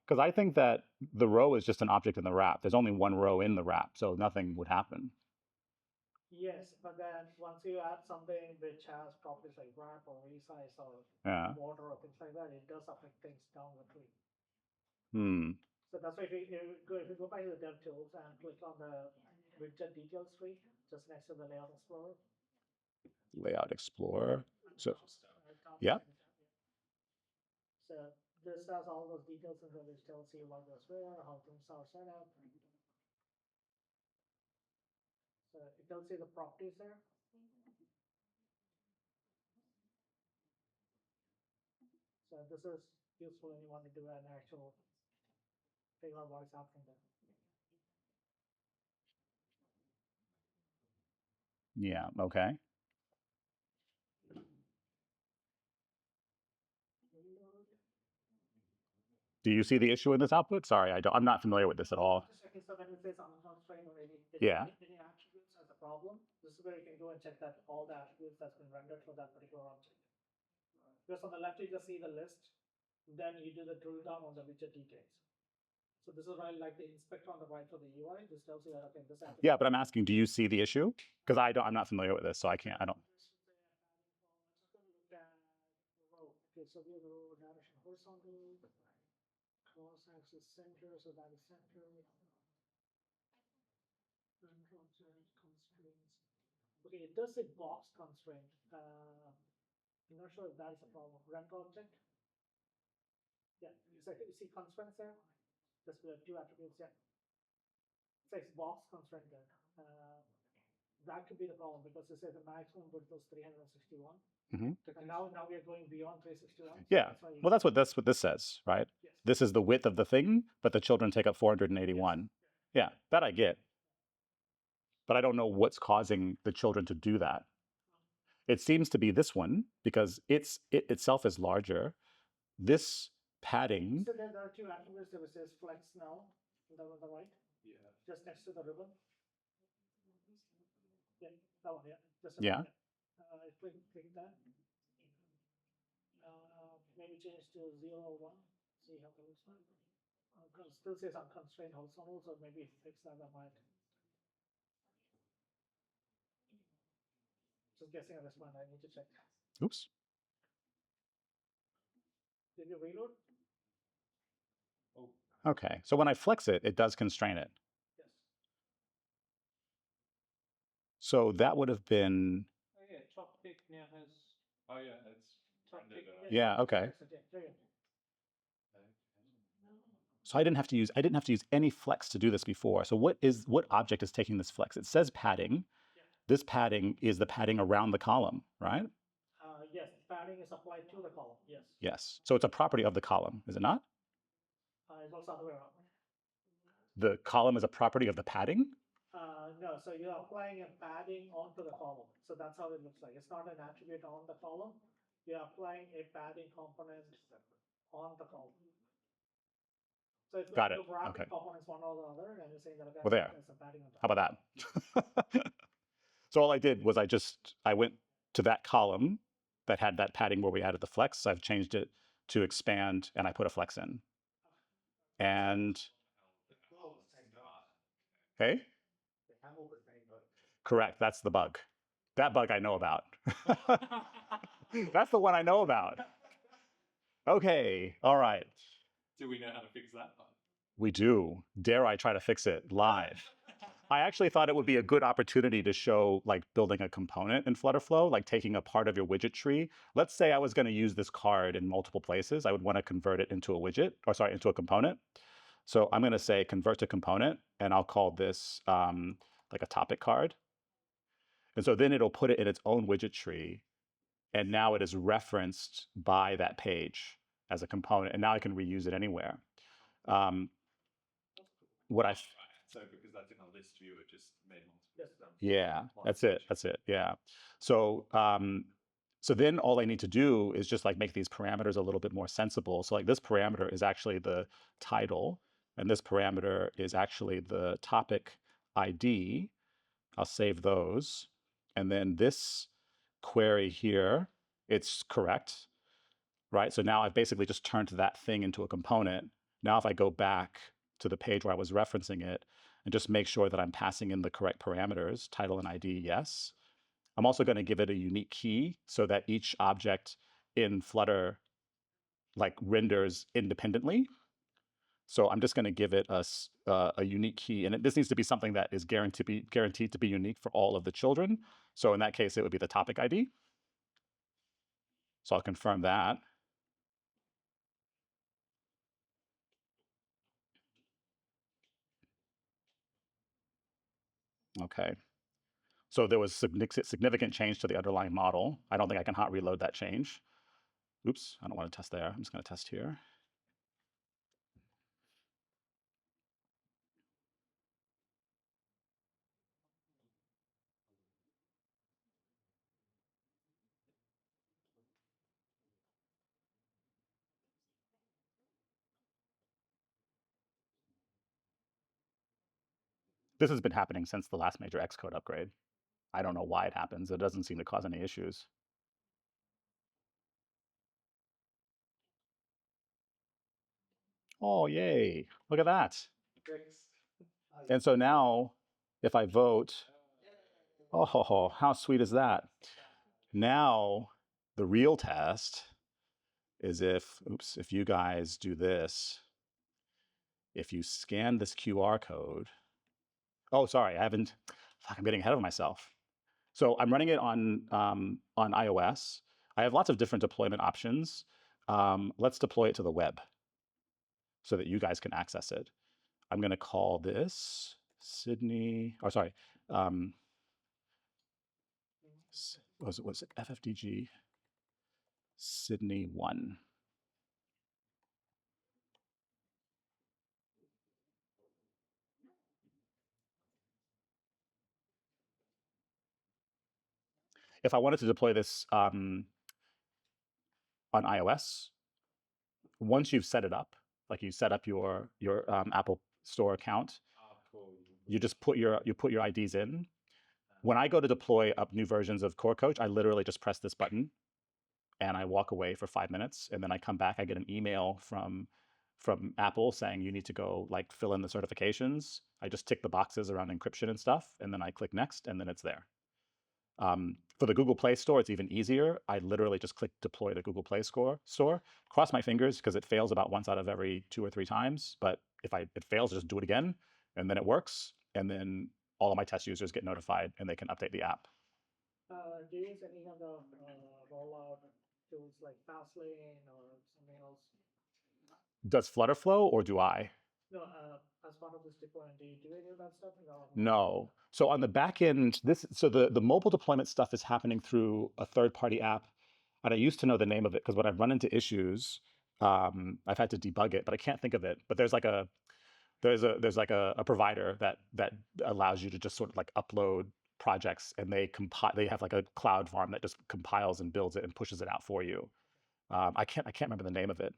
Because I think that the row is just an object in the wrap. There's only one row in the wrap, so nothing would happen. yes, but then once you add something which has properties like wrap or resize or border or things like that, it does affect things down the tree. So that's why if you go back to the dev tools and click on the widget details tree just next to the layout explorer. Layout Explorer. So, yeah. So this has all those details in there which tells you what goes where, how things are set up. So it tells you the properties there. So this is useful when you want to do an actual figure out what is happening there. Yeah, okay. Do you see the issue in this output? Sorry, I'm not familiar with this at all. So when it says unconstrained or any attributes as a problem, this is where you can go and check that all the attributes that's been rendered for that particular object. Because on the left you just see the list, then you do the drill down on the widget details. So this is right, like the inspector on the right for the UI. This tells you that okay, this. Yeah, but I'm asking, do you see the issue? Because I'm not familiar with this, so I don't. Okay, so we have the row direction horizontal, cross axis center, so that is center. Constraints. Okay, it does say box constraint. I'm not sure if that is a problem. Rank object. Yeah, so you see constraints there. Just the two attributes. Yeah, it says box constraint there. that could be the problem because they say the maximum width was 361. Mhm. And now we are going beyond 361. So Yeah. that's why you Well, that's what this says, right? yes. This is the width of the thing, but the children take up 481. Yeah, that I get. But I don't know what's causing the children to do that. It seems to be this one because it itself is larger. This padding, So there are two attributes that says flex now on the right. Yeah. Just next to the ribbon. Yeah, that one, yeah. Just Yeah. click that. Maybe change to 0 or 1. See how it looks like. Still says unconstrained horizontal, so maybe fix that. I might. Just guessing at this point. I need to check. oops. Did you reload? Okay, so when I flex it, it does constrain it. Yes. So that would have been, Oh yeah, top pick now has Oh yeah, it's top pick. yeah, okay. There you go. So I didn't have to use any flex to do this before. So what object is taking this flex? It says padding. Yeah. This padding is the padding around the column, right? Yes, padding is applied to the column. Yes. Yes. So it's a property of the column, is it not? It works the other way around. The column is a property of the padding? No, so you're applying a padding onto the column. So that's how it looks like. It's not an attribute on the column. You're applying a padding component on the column. So it's Got like it. you're wrapping Okay. components one or the other, and you're saying that Well, there. there's a padding on top. How about that? So all I did was I went to that column that had that padding where we added the flex. I've changed it to expand, and I put a flex in. And okay, correct. That's the bug. That bug I know about. That's the one I know about. Okay, all right. Do we know how to fix that one? We do. Dare I try to fix it live? I actually thought it would be a good opportunity to show like building a component in FlutterFlow, like taking a part of your widget tree. Let's say I was going to use this card in multiple places. I would want to convert it into a widget, or sorry, into a component. So I'm going to say convert to component, and I'll call this like a topic card. And so then it'll put it in its own widget tree, and now it is referenced by that page as a component, and now I can reuse it anywhere. What I So because that's in a list view, it just made multiple. yeah, that's it. That's it. Yeah. So so then all I need to do is just like make these parameters a little bit more sensible. So like this parameter is actually the title, and this parameter is actually the topic ID. I'll save those. And then this query here, it's correct, right? So now I've basically just turned that thing into a component. Now if I go back to the page where I was referencing it and just make sure that I'm passing in the correct parameters, title and ID, yes. I'm also going to give it a unique key so that each object in Flutter like renders independently. So I'm just going to give it a unique key, and this needs to be something that is guaranteed to be unique for all of the children. So in that case, it would be the topic ID. So I'll confirm that. Okay. So there was significant change to the underlying model. I don't think I can hot reload that change. Oops, I don't want to test there. I'm just going to test here. This has been happening since the last major Xcode upgrade. I don't know why it happens. It doesn't seem to cause any issues. Oh, yay. Look at that. And so now if I vote, oh, how sweet is that? Now the real test is if you guys do this, if you scan this QR code, oh, sorry, I'm getting ahead of myself. So I'm running it on iOS. I have lots of different deployment options. Let's deploy it to the web so that you guys can access it. I'm going to call this Sydney, or sorry, Was it FFDG Sydney 1? If I wanted to deploy this on iOS, once you've set it up, like you set up your Apple Store account, you just put your IDs in. When I go to deploy up new versions of Core Coach, I literally just press this button and I walk away for 5 minutes, and then I come back. I get an email from Apple saying you need to go like fill in the certifications. I just tick the boxes around encryption and stuff, and then I click next, and then it's there. For the Google Play Store, it's even easier. I literally just click deploy the Google Play Store. Cross my fingers because it fails about once out of every 2 or 3 times. But if it fails, just do it again, and then it works. And then all of my test users get notified, and they can update the app. Do you use any other rollout tools like Fastlane or something else? Does FlutterFlow or do I? No, as part of this deployment, do you do any of that stuff? No. So on the back end, the mobile deployment stuff is happening through a third-party app, and I used to know the name of it because when I've run into issues, I've had to debug it, but I can't think of it. But there's like a provider that allows you to just sort of like upload projects, and they have like a cloud farm that just compiles and builds it and pushes it out for you. I can't remember the name of it.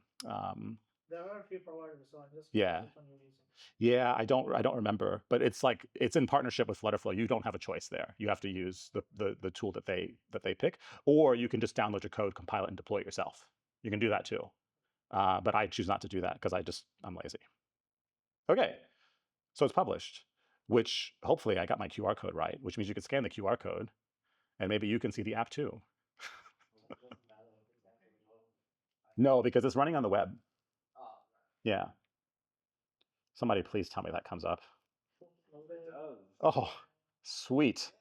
There are a few providers, so I'm just Yeah. which one you're using. Yeah, I don't remember, but it's in partnership with FlutterFlow. You don't have a choice there. You have to use the tool that they pick, or you can just download your code, compile it, and deploy it yourself. You can do that too, but I choose not to do that because I'm lazy. Okay, so it's published, which hopefully I got my QR code right, which means you can scan the QR code, and maybe you can see the app too. No, because it's running on the web. Yeah. Somebody please tell me that comes up. It does. Oh, sweet.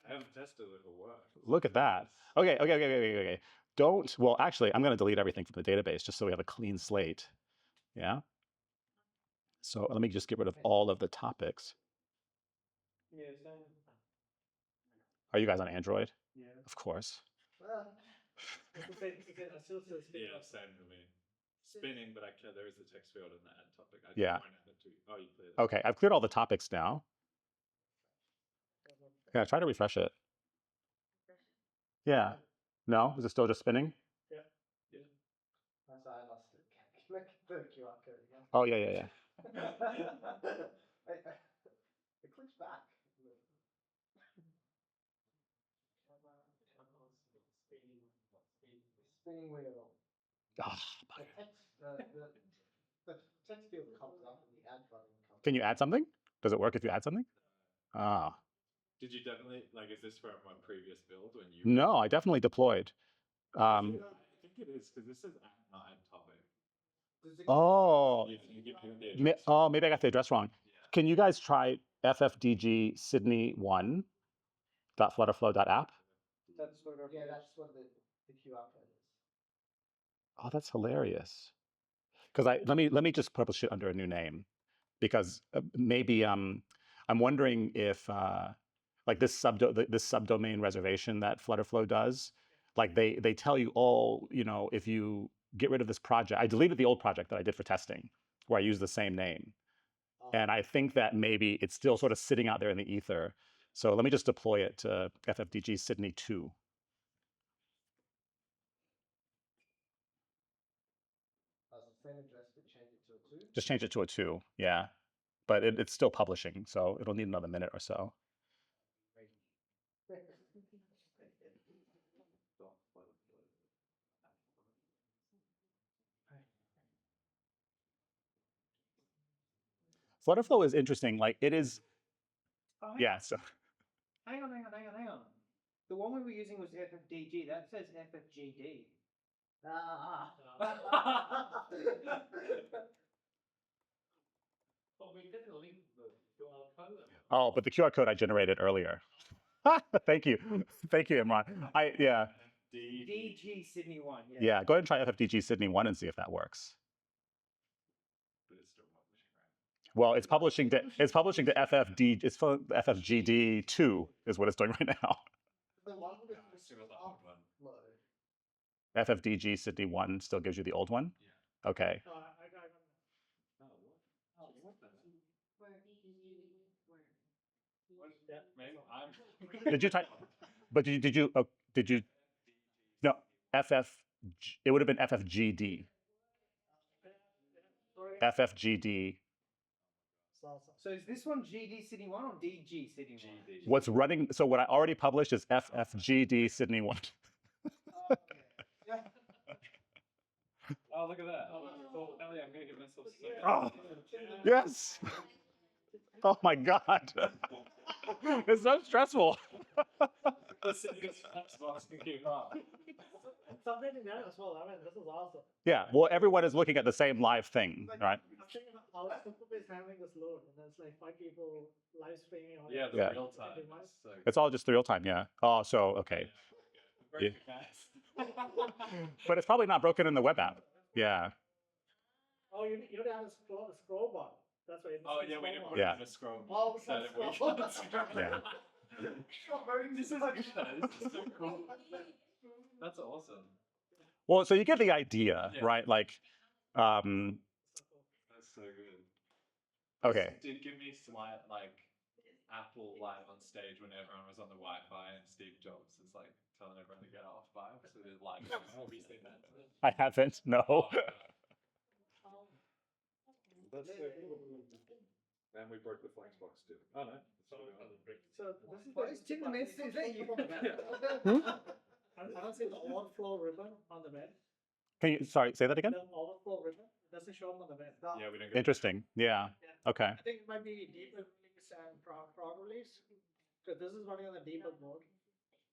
I haven't tested it, it'll work. Look at that. Okay. Well, actually, I'm going to delete everything from the database just so we have a clean slate. Yeah. So let me just get rid of all of the topics. Yeah, same. Are you guys on Android? Yeah. Of course. Yeah, same for me. Spinning, but actually there is a text field in the add topic. I Yeah. won't add it to. Oh, you cleared it. Okay, I've cleared all the topics now. Yeah, try to refresh it. Yeah. No? Is it still just spinning? I lost it. Can I get the QR code again? Oh, yeah. It clicks back. Spinning wheel. Oh, The text field comes up and the add button comes can you add something? Does it work if you add something? Ah. Did you definitely, like, is this from a previous build when you? No, I definitely deployed. I think it is, because this is add topic. Oh, You give him the address. maybe I got the address wrong. Yeah. Can you guys try FFDG Sydney 1.flutterflow.app? That's what our that's what the QR code is. Oh, that's hilarious. Because let me just publish it under a new name, because maybe I'm wondering if like this subdomain reservation that FlutterFlow does, like they tell you, oh, if you get rid of this project, I deleted the old project that I did for testing where I used the same name, and I think that maybe it's still sort of sitting out there in the ether. So let me just deploy it to FFDG Sydney 2. Same address, but change it to a 2. Just change it to a 2, yeah. But it's still publishing, so it'll need another minute or so. FlutterFlow is interesting. Like it is, yeah. So Hang on. The one we were using was FFDG. That says FFGD. But we didn't link the QR code. oh, but the QR code I generated earlier. Thank you, Imran. DG Sydney 1. Yeah. Go ahead and try FFDG Sydney 1 and see if that works. But it's still publishing, right? Well, it's publishing to FFD. It's FFGD 2 is what it's doing right now. The one with FFDG Sydney 1 still gives you the old one? Yeah. Okay. No, I got Oh, what? yeah. Maybe I'm. Did you type? But did you? No, FF. It would have been FFGD. Sorry. FFGD. So is this one GD Sydney 1 or DG Sydney 1? GD. What's running? So what I already published is FFGD Sydney 1. Oh, look at that. Oh, Ellie, I'm gonna give myself so. Oh, yes. Oh my God. It's so stressful. Something in there as well. I mean, this is awesome. Yeah. Well, everyone is looking at the same live thing, right? I'm thinking how Super is handling this load, and there's like 5 people live streaming on Yeah, it. the Yeah. real time. Device. So It's all just real time. Yeah. Oh, so okay. very Yeah. good, guys. But it's probably not broken in the web app. Yeah. Oh, you need to have a scroll bar. That's why. Oh yeah, we didn't put Yeah. it in a scroll. Oh, So that we scroll. can scroll. Yeah. This is good. This is so cool. That's awesome. Well, so you get the idea, Yeah. right? Like, That's so good. okay. This did give me slight like Apple live on stage when everyone was on the Wi-Fi and Steve Jobs is like telling everyone to get off vibe. So there's like, have you seen that? I haven't. No. Oh, God. That's so cool. And we broke the Flexbox too. Oh no. So this is What is Tim the Mason? Is that you? I don't see the overflow ribbon on the bed. Can you? Sorry. Say that again. The overflow ribbon doesn't show up on the bed. Yeah, we didn't get Interesting. Yeah. Okay. I think it might be debug release and prog release, because this is running on the debug mode.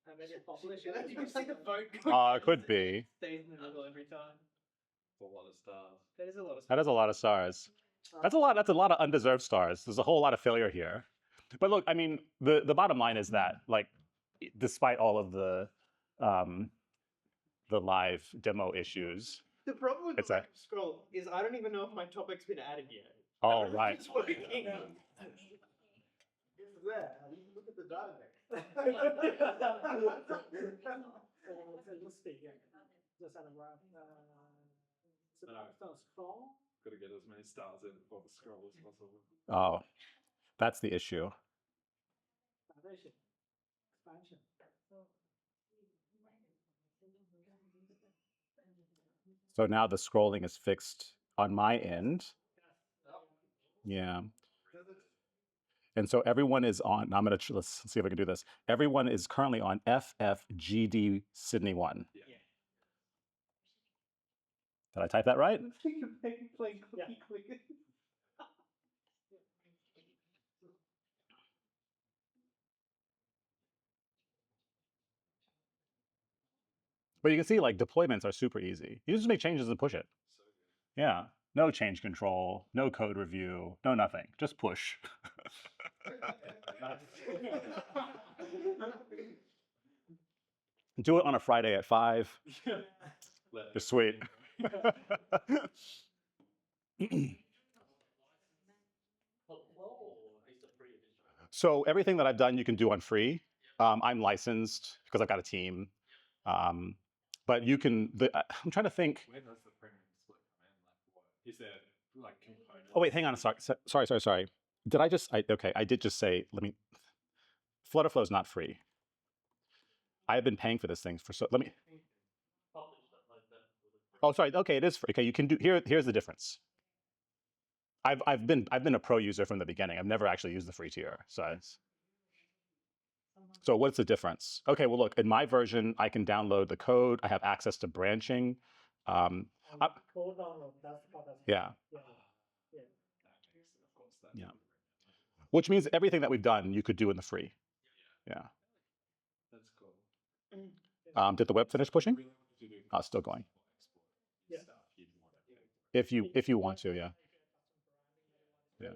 And when you publish it, You can see the vote. It could be. Stays in the middle every time. a lot of stars. That is a lot of That is a lot of stars. That's a lot. That's a lot of undeserved stars. There's a whole lot of failure here. But look, I mean, the bottom line is that, like, despite all of the live demo issues. The problem with It's the a- lack of scroll is I don't even know if my topic's been added yet. Oh, right. It's working. It's there. Look at the database. Let's see. Yeah. Just out of wrap. So No. it's not scroll. Got to get as many stars in before the scroll as possible. Oh, that's the issue. Foundation. Expansion. So now the scrolling is fixed on my end. Yeah. And so everyone is on. Now I'm gonna let's see if I can do this. Everyone is currently on FFGD Sydney 1. Yeah. Did I type that right? Playing Yeah. click. But you can see, like, deployments are super easy. You just make changes and push it. So good. Yeah. No change control, no code review, no nothing. Just push. Do it on a Friday at 5. Let You're sweet. So everything that I've done, you can do on free. I'm licensed because I've got a team. But you can. I'm trying to think. Where does the premium split come in? Like, what is there like components? Oh wait, hang on. Sorry. Did I just? Okay, I did just say. Let me. FlutterFlow is not free. I have been paying for this thing for so. Let me. Oh, sorry. Okay, it is free. Okay, you can do. Here's the difference. I've been a pro user from the beginning. I've never actually used the free tier. So what's the difference? Okay, well look, in my version, I can download the code. I have access to branching. Code download. That's the part that's. Yeah. Yeah. Of course, that. Yeah. Which means everything that we've done, you could do in the free. Yeah. That's cool. Did the web finish pushing? Really wanted to do Still going. Yeah. stuff you'd want to do. If you want to, yeah. Yeah.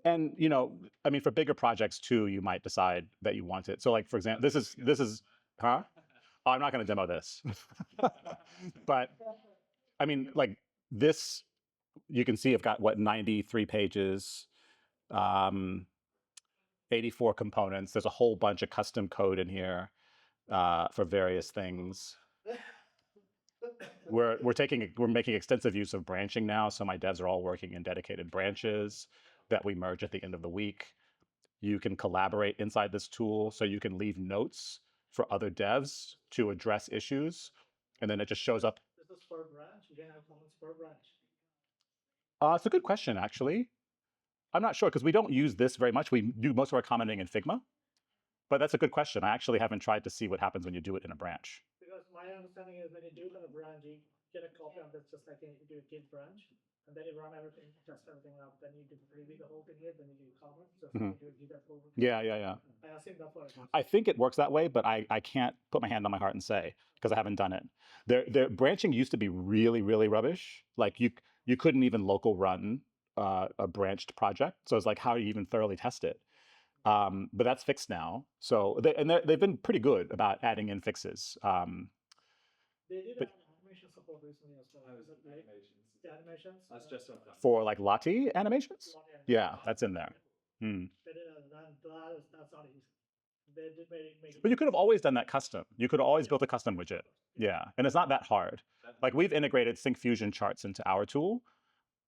And I mean, for bigger projects too, you might decide that you want it. So, like, for example, this is, huh? Oh, I'm not going to demo this, but I mean, like this, you can see I've got 93 pages, 84 components. There's a whole bunch of custom code in here. for various things. We're making extensive use of branching now, so my devs are all working in dedicated branches that we merge at the end of the week. You can collaborate inside this tool, so you can leave notes for other devs to address issues, and then it just shows up. This is per branch. You can have comments per branch. It's a good question, actually. I'm not sure, because we don't use this very much. We do most of our commenting in Figma, but that's a good question. I actually haven't tried to see what happens when you do it in a branch. Because my understanding is when you do it in a branch, you get a copy of this just like you do a Git branch, and then you run everything, test everything up, then you review the whole thing here, then you do comments. So you do a Git over. Yeah. I assume that's what it is. I think it works that way, but I can't put my hand on my heart and say, because I haven't done it. Their branching used to be really, really rubbish. Like you couldn't even local run a branched project. So it's like, how do you even thoroughly test it? But that's fixed now. So they've been pretty good about adding in fixes. They did have animation support recently as well. Is it Animations. the animations? That's just on For like Lottie animations? Yeah, that's in there. They did that's not easy. They did make But you could have always done that custom. You could have always built a custom widget. Yeah, and it's not that hard. Like we've integrated SyncFusion charts into our tool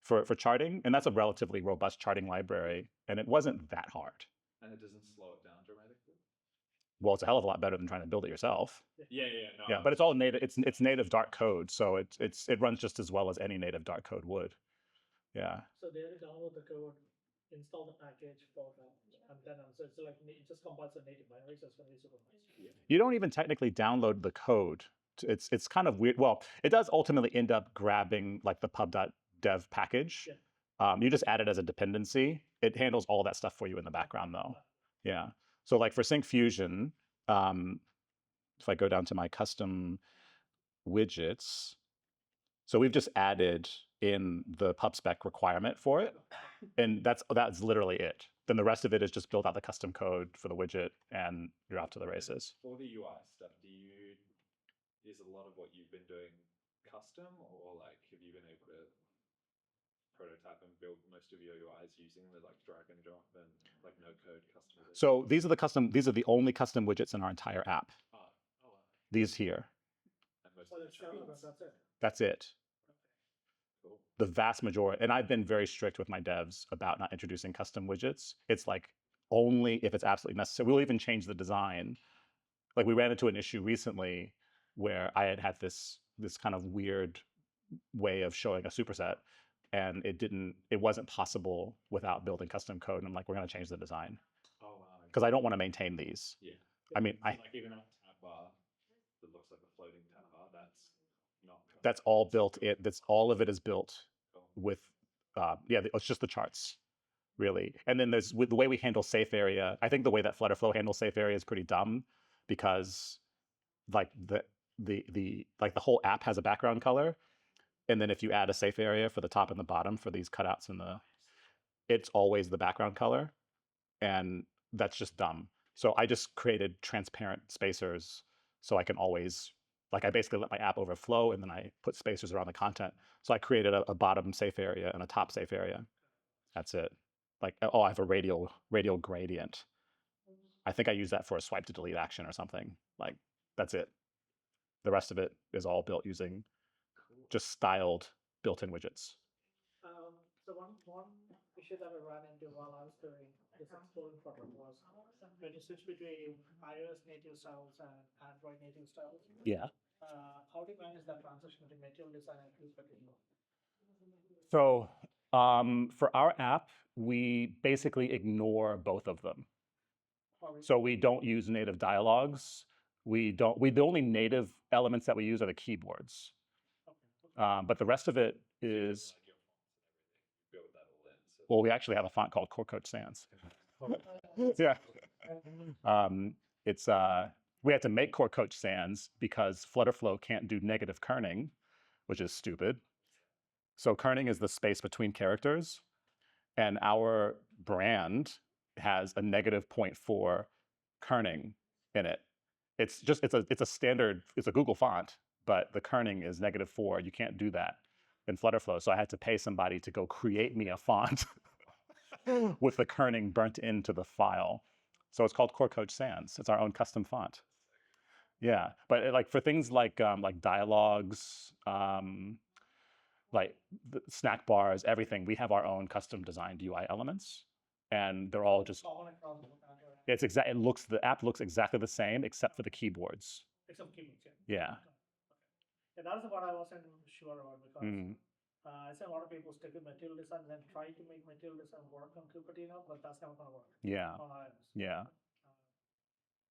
for charting, and that's a relatively robust charting library, and it wasn't that hard. And it doesn't slow it down dramatically. Well, it's a hell of a lot better than trying to build it yourself. Yeah. No, Yeah, but it's all native. It's native Dart code, so it runs just as well as any native Dart code would. Yeah. So they download the code, install the package for that, and then so it's like it just compiles the native binary, so it's going to be super nice. You don't even technically download the code. It's kind of weird. Well, it does ultimately end up grabbing like the pub.dev package. Yeah. You just add it as a dependency. It handles all that stuff for you in the background, though. Yeah. So like for SyncFusion, if I go down to my custom widgets, so we've just added in the PubSpec requirement for it, and that's literally it. Then the rest of it is just build out the custom code for the widget, and you're off to the races. For the UI stuff, is a lot of what you've been doing custom, or like have you been able to prototype and build most of your UIs using the like drag and drop and like no code customization? So these are the only custom widgets in our entire app. These here. And most Well, of it's the chains? that's it. That's it. Cool. The vast majority, and I've been very strict with my devs about not introducing custom widgets. It's like only if it's absolutely necessary. We'll even change the design. Like we ran into an issue recently where I had this kind of weird way of showing a superset, and it wasn't possible without building custom code. And I'm like, we're going to change the design Oh wow. because I don't want to maintain these. Yeah. I mean, Like even a tab bar that looks like a floating tab bar, that's not custom. that's all built in. All of it is built Cool. with, it's just the charts, really. And then there's with the way we handle safe area. I think the way that FlutterFlow handles safe area is pretty dumb, because like the whole app has a background color, and then if you add a safe area for the top and the bottom for these cutouts it's always the background color, and that's just dumb. So I just created transparent spacers, so I can always, like I basically let my app overflow, and then I put spacers around the content. So I created a bottom safe area and a top safe area. That's it. Like, oh, I have a radial gradient. I think I use that for a swipe to delete action or something. Like, that's it. The rest of it is all built using just styled built-in widgets. So one issue that I ran into while I was doing this exploring Flutter was when you switch between iOS native styles and Android native styles. Yeah. How do you manage that transition to material design and use particular? So for our app, we basically ignore both of them. So we don't use native dialogues. The only native elements that we use are the keyboards. But the rest of it is, well, we actually have a font called Core Coach Sans. Yeah. We had to make Core Coach Sans because FlutterFlow can't do negative kerning, which is stupid. So kerning is the space between characters, and our brand has a -0.4 kerning in it. It's a standard, it's a Google font, but the kerning is -4. You can't do that in FlutterFlow. So I had to pay somebody to go create me a font with the kerning burnt into the file. So it's called Core Coach Sans. It's our own custom font. Yeah, but like for things like dialogues, like the snack bars, everything, we have our own custom designed UI elements, and they're all just Common across both Android and it's exact. It looks the app looks exactly the same except for the keyboards. except keyboards. Yeah. Yeah, that's what I wasn't sure about because Mm. I see a lot of people stick with material design and then try to make material design work on Cupertino, but that's never gonna work Yeah. on iOS. Yeah.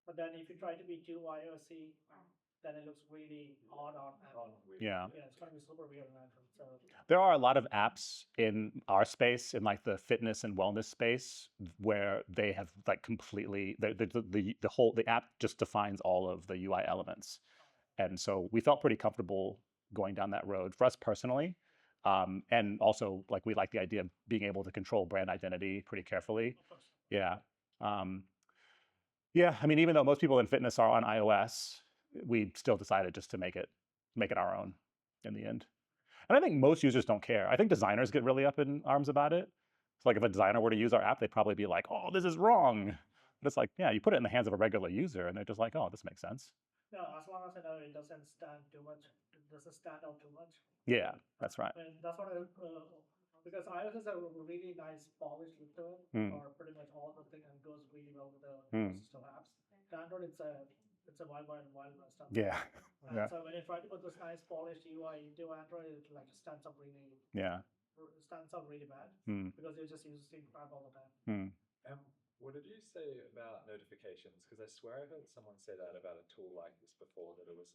But then if you try to be too iOS-y, then it looks really odd on Android. Yeah. Yeah, it's gonna be super weird on Android. So There are a lot of apps in our space, in like the fitness and wellness space, where they have like completely the app just defines all of the UI elements, and so we felt pretty comfortable going down that road for us personally, and also like we like the idea of being able to control brand identity pretty carefully. of course. Yeah. Yeah, I mean, even though most people in fitness are on iOS, we still decided just to make it our own in the end. And I think most users don't care. I think designers get really up in arms about it. So like if a designer were to use our app, they'd probably be like, "Oh, this is wrong." But it's like, yeah, you put it in the hands of a regular user, and they're just like, "Oh, this makes sense." No, as long as I know it doesn't stand too much, it doesn't stand out too much. Yeah, that's right. And that's what I because iOS has a really nice polished look to it for pretty much all the thing and goes really well with the ecosystem apps. Android, it's a wild west stuff. Yeah. Yeah. So when you try to put this nice polished UI into Android, it like stands up really bad because you're just using the same crap all the time. What did you say about notifications? Because I swear I heard someone say that about a tool like this before, that it was,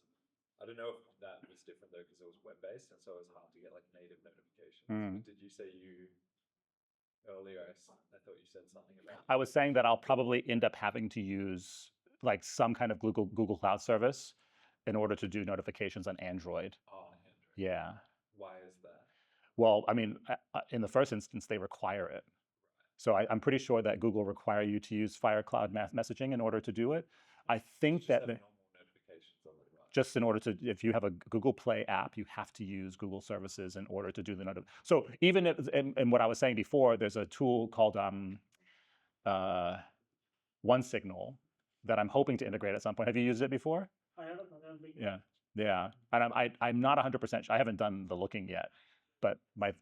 I don't know if that was different though, because it was web-based, and so it was hard to get like native notifications. But did you say earlier, I thought you said something about. I was saying that I'll probably end up having to use like some kind of Google Cloud service in order to do notifications on Android. Oh, on Android. Yeah. Why is that? Well, I mean, in the first instance, they require it. So I'm pretty sure that Google require you to use Fire Cloud messaging in order to do it. I think that normal notifications already, right? just in order to, if you have a Google Play app, you have to use Google services in order to do the notification. So even if, and what I was saying before, there's a tool called OneSignal that I'm hoping to integrate at some point. Have you used it before? I heard of that big. Yeah, yeah. And I'm not 100% sure. I haven't done the looking yet, but I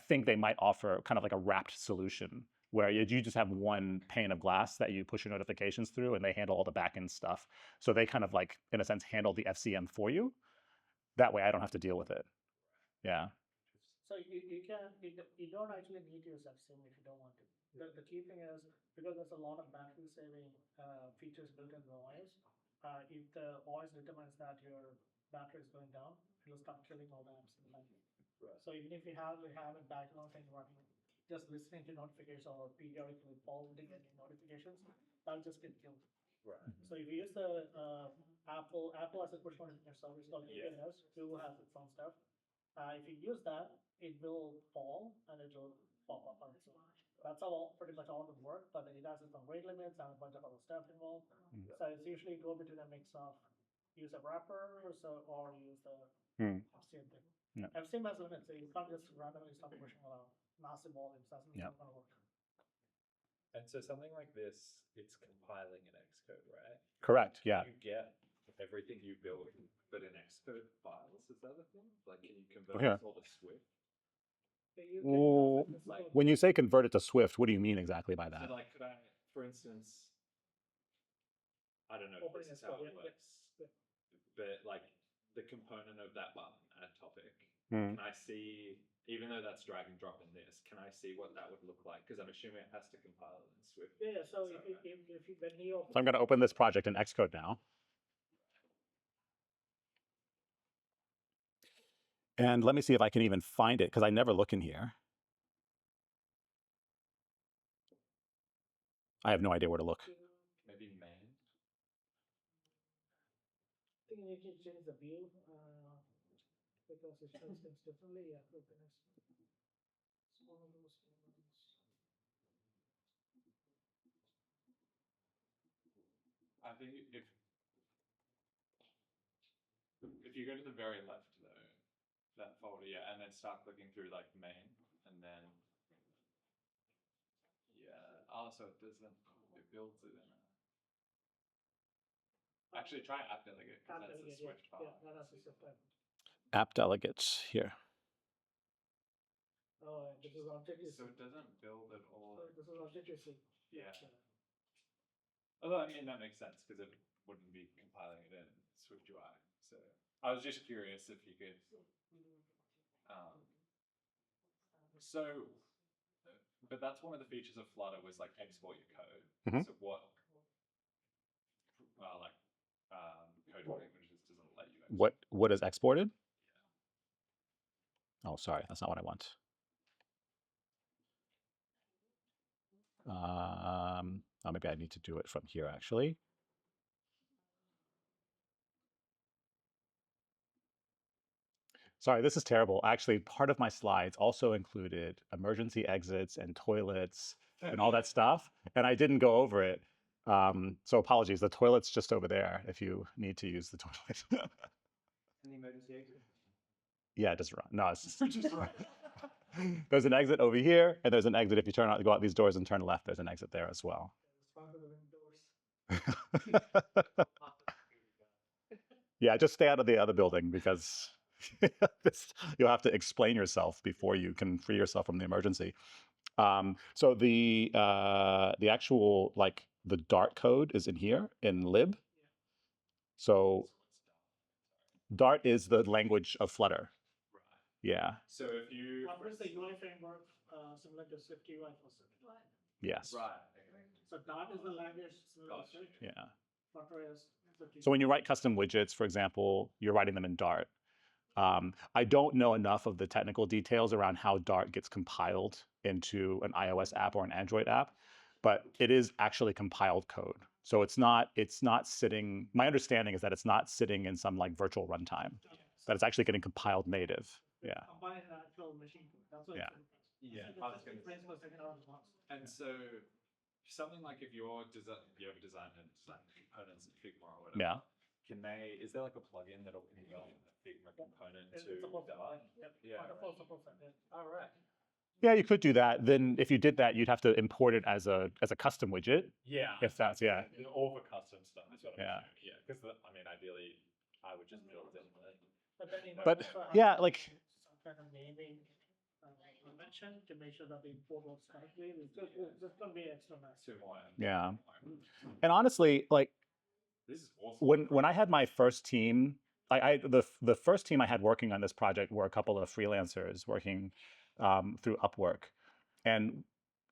think they might offer kind of like a wrapped solution where you just have one pane of glass that you push your notifications through, and they handle all the backend stuff. So they kind of like, in a sense, handle the FCM for you. That way, I don't have to deal with it. Yeah. So you don't actually need to use FCM if you don't want to. The key thing is, because there's a lot of battery saving features built into the OS, if the OS determines that your battery is going down, it'll start killing all the apps in the backend. Right. So even if you have a background thing running, just listening to notifications or periodically forwarding any notifications, that'll just get killed. Right. So if you use the Apple has a push notification service called APNS, Google has its own stuff. If you use that, it will fall and it will pop up on its own. That's pretty much all the work, but it has its own rate limits and a bunch of other stuff involved. So it's usually go between a mix of use a wrapper or use the FCM thing. Yeah. FCM has limits, so you can't just randomly start pushing around massive volumes. That's not going to work. And so something like this, it's compiling in Xcode, right? Correct. Yeah. You get everything you build, but in Xcode files, is that a thing? Like, can you convert this all to Swift? Well, when you say convert it to Swift, what do you mean exactly by that? So, like, could I, for instance, I don't know if this is how it works, but like the component of that button, add topic, can I see, even though that's drag and drop in this, can I see what that would look like? Because I'm assuming it has to compile it in Swift. Yeah, so if you So I'm going to open this project in Xcode now. And let me see if I can even find it, because I never look in here. I have no idea where to look. Maybe main. I think you can change the view because it shows things differently. Yeah, it's one of those ones. I think if you go to the very left though, that folder, yeah, and then start clicking through like main, and then so it doesn't, it builds it in a. I actually try app delegate because App that's the delegate, Swift yeah, file. that has a Swift file. App delegates here. Oh, this is object So it doesn't build at all. This is object receipt. Yeah. Although I mean that makes sense because it wouldn't be compiling it in Swift UI. So I was just curious if you could. So, but that's one of the features of Flutter was like export your code. Mhm. So what, like code languages doesn't let you export? What is exported? Oh, sorry, that's not what I want. Oh, maybe I need to do it from here actually. Sorry, this is terrible. Actually, part of my slides also included emergency exits and toilets and all that stuff, and I didn't go over it. So apologies. The toilet's just over there if you need to use the toilet. And the emergency exit. Yeah, just run. No, it's just run. There's an exit over here, and there's an exit if you go out these doors and turn left. There's an exit there as well. Yeah, just stay out of the other building because you'll have to explain yourself before you can free yourself from the emergency. So the actual like the Dart code is in here in lib. So Dart is the language of Flutter. Right. Yeah. So if you. Flutter is the UI framework similar to Swift UI for Swift. Yes. Right. So Dart is the language similar to Swift. Yeah. Flutter is So when you write custom widgets, for example, you're writing them in Dart. I don't know enough of the technical details around how Dart gets compiled into an iOS app or an Android app, but it is actually compiled code. So it's not sitting, my understanding is that it's not sitting in some like virtual runtime, that it's actually getting compiled native. Yeah. Combine actual machine code. That's what Yeah. Yeah. And so something like if you ever design components in Figma or whatever. Yeah. Is there like a plugin that'll convert a Figma component to Dart? Yeah. All right. Yeah, you could do that. Then if you did that, you'd have to import it as a custom widget. Yeah. If that's, yeah. All for custom stuff is what Yeah. I'm doing. Yeah. Because I mean, ideally, I would just build it. But yeah, like some kind of naming convention to make sure that the import works correctly. It's just going to be extra massive. yeah. And honestly, like This is awesome. when I had my first team, the first team I had working on this project were a couple of freelancers working through Upwork, and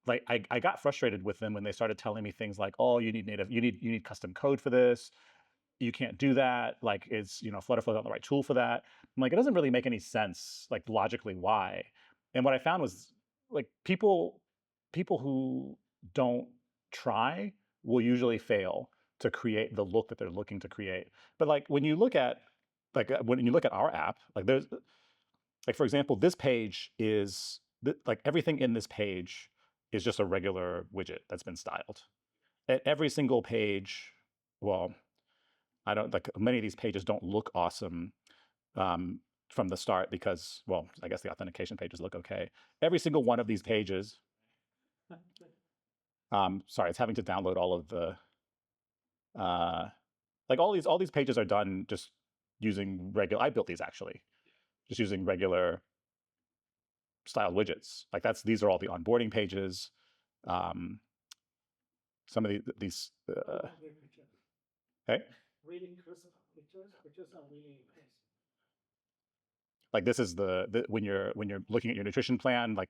like I got frustrated with them when they started telling me things like, "Oh, you need custom code for this. You can't do that. Like, FlutterFlow not the right tool for that." I'm like, it doesn't really make any sense, like logically why. And what I found was like people who don't try will usually fail to create the look that they're looking to create. But like when you look at our app, like there's like, for example, this page is like everything in this page is just a regular widget that's been styled. At every single page, well, I don't like many of these pages don't look awesome from the start because, well, I guess the authentication pages look okay. Every single one of these pages, sorry, it's having to download all of the, like all these pages are done just using regular, I built these actually, just using regular styled widgets. Like these are all the onboarding pages. Some of these, hey? Really crisp pictures are really nice. Like this is when you're looking at your nutrition plan, like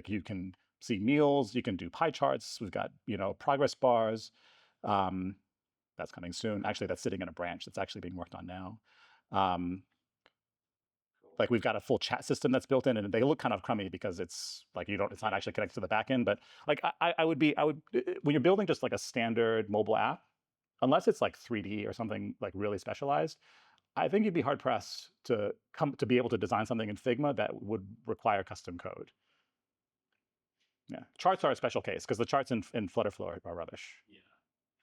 you can see meals, you can do pie charts. We've got progress bars. That's coming soon. Actually, that's sitting in a branch that's actually being worked on now. Like we've got a full chat system that's built in, and they look kind of crummy because it's like it's not actually connected to the back end. But like I would when you're building just like a standard mobile app, unless it's like 3D or something like really specialized, I think you'd be hard pressed to be able to design something in Figma that would require custom code. Yeah, charts are a special case because the charts in FlutterFlow are rubbish. Yeah,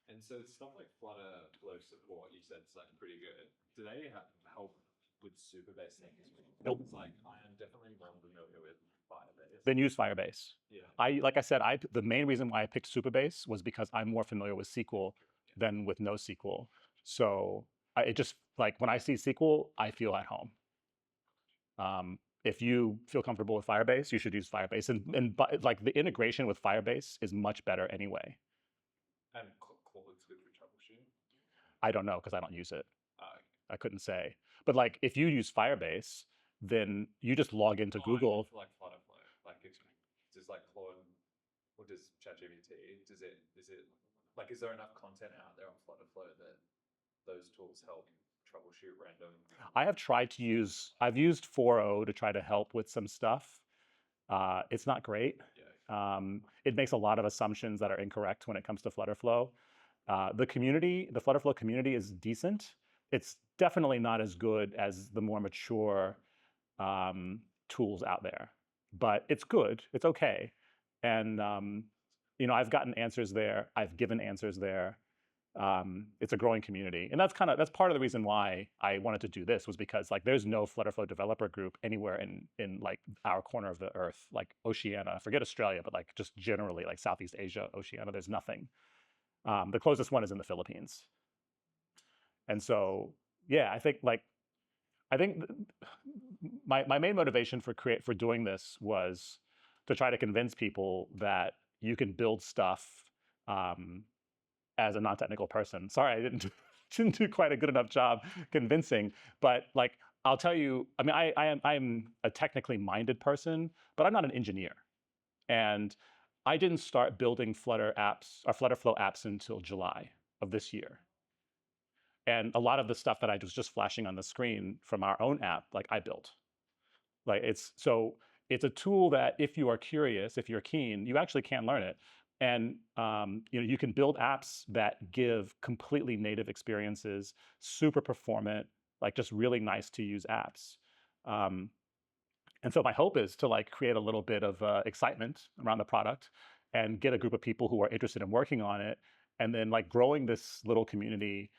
and so stuff like FlutterFlow support, you said is like pretty good. Do they help with Superbase things? Nope. It's like I am definitely more familiar with Firebase. Then use Firebase. Yeah. Like I said, the main reason why I picked Superbase was because I'm more familiar with SQL than with NoSQL. So it just like when I see SQL, I feel at home. If you feel comfortable with Firebase, you should use Firebase, and like the integration with Firebase is much better anyway. And Claude's good for troubleshooting. I don't know because I don't use it. I couldn't say. But like if you use Firebase, then you just log into Google. Like FlutterFlow, like does like Claude or does ChatGPT, is there enough content out there on FlutterFlow that those tools help troubleshoot random? I've used 4.0 to try to help with some stuff. It's not great. Yeah. It makes a lot of assumptions that are incorrect when it comes to FlutterFlow. The FlutterFlow community is decent. It's definitely not as good as the more mature tools out there, but it's good. It's okay. And I've gotten answers there. I've given answers there. It's a growing community, and that's part of the reason why I wanted to do this, was because like there's no FlutterFlow Developer Group anywhere in like our corner of the earth, like Oceania. Forget Australia, but like just generally like Southeast Asia, Oceania. There's nothing. The closest one is in the Philippines, and so yeah, I think my main motivation for doing this was to try to convince people that you can build stuff as a non-technical person. Sorry, I didn't do quite a good enough job convincing, but like I'll tell you, I mean, I'm a technically minded person, but I'm not an engineer, and I didn't start building Flutter apps or FlutterFlow apps until July of this year. And a lot of the stuff that I was just flashing on the screen from our own app, like I built. Like it's a tool that if you are curious, if you're keen, you actually can learn it. And you can build apps that give completely native experiences, super performant, like just really nice to use apps. And so my hope is to like create a little bit of excitement around the product and get a group of people who are interested in working on it, and then like growing this little community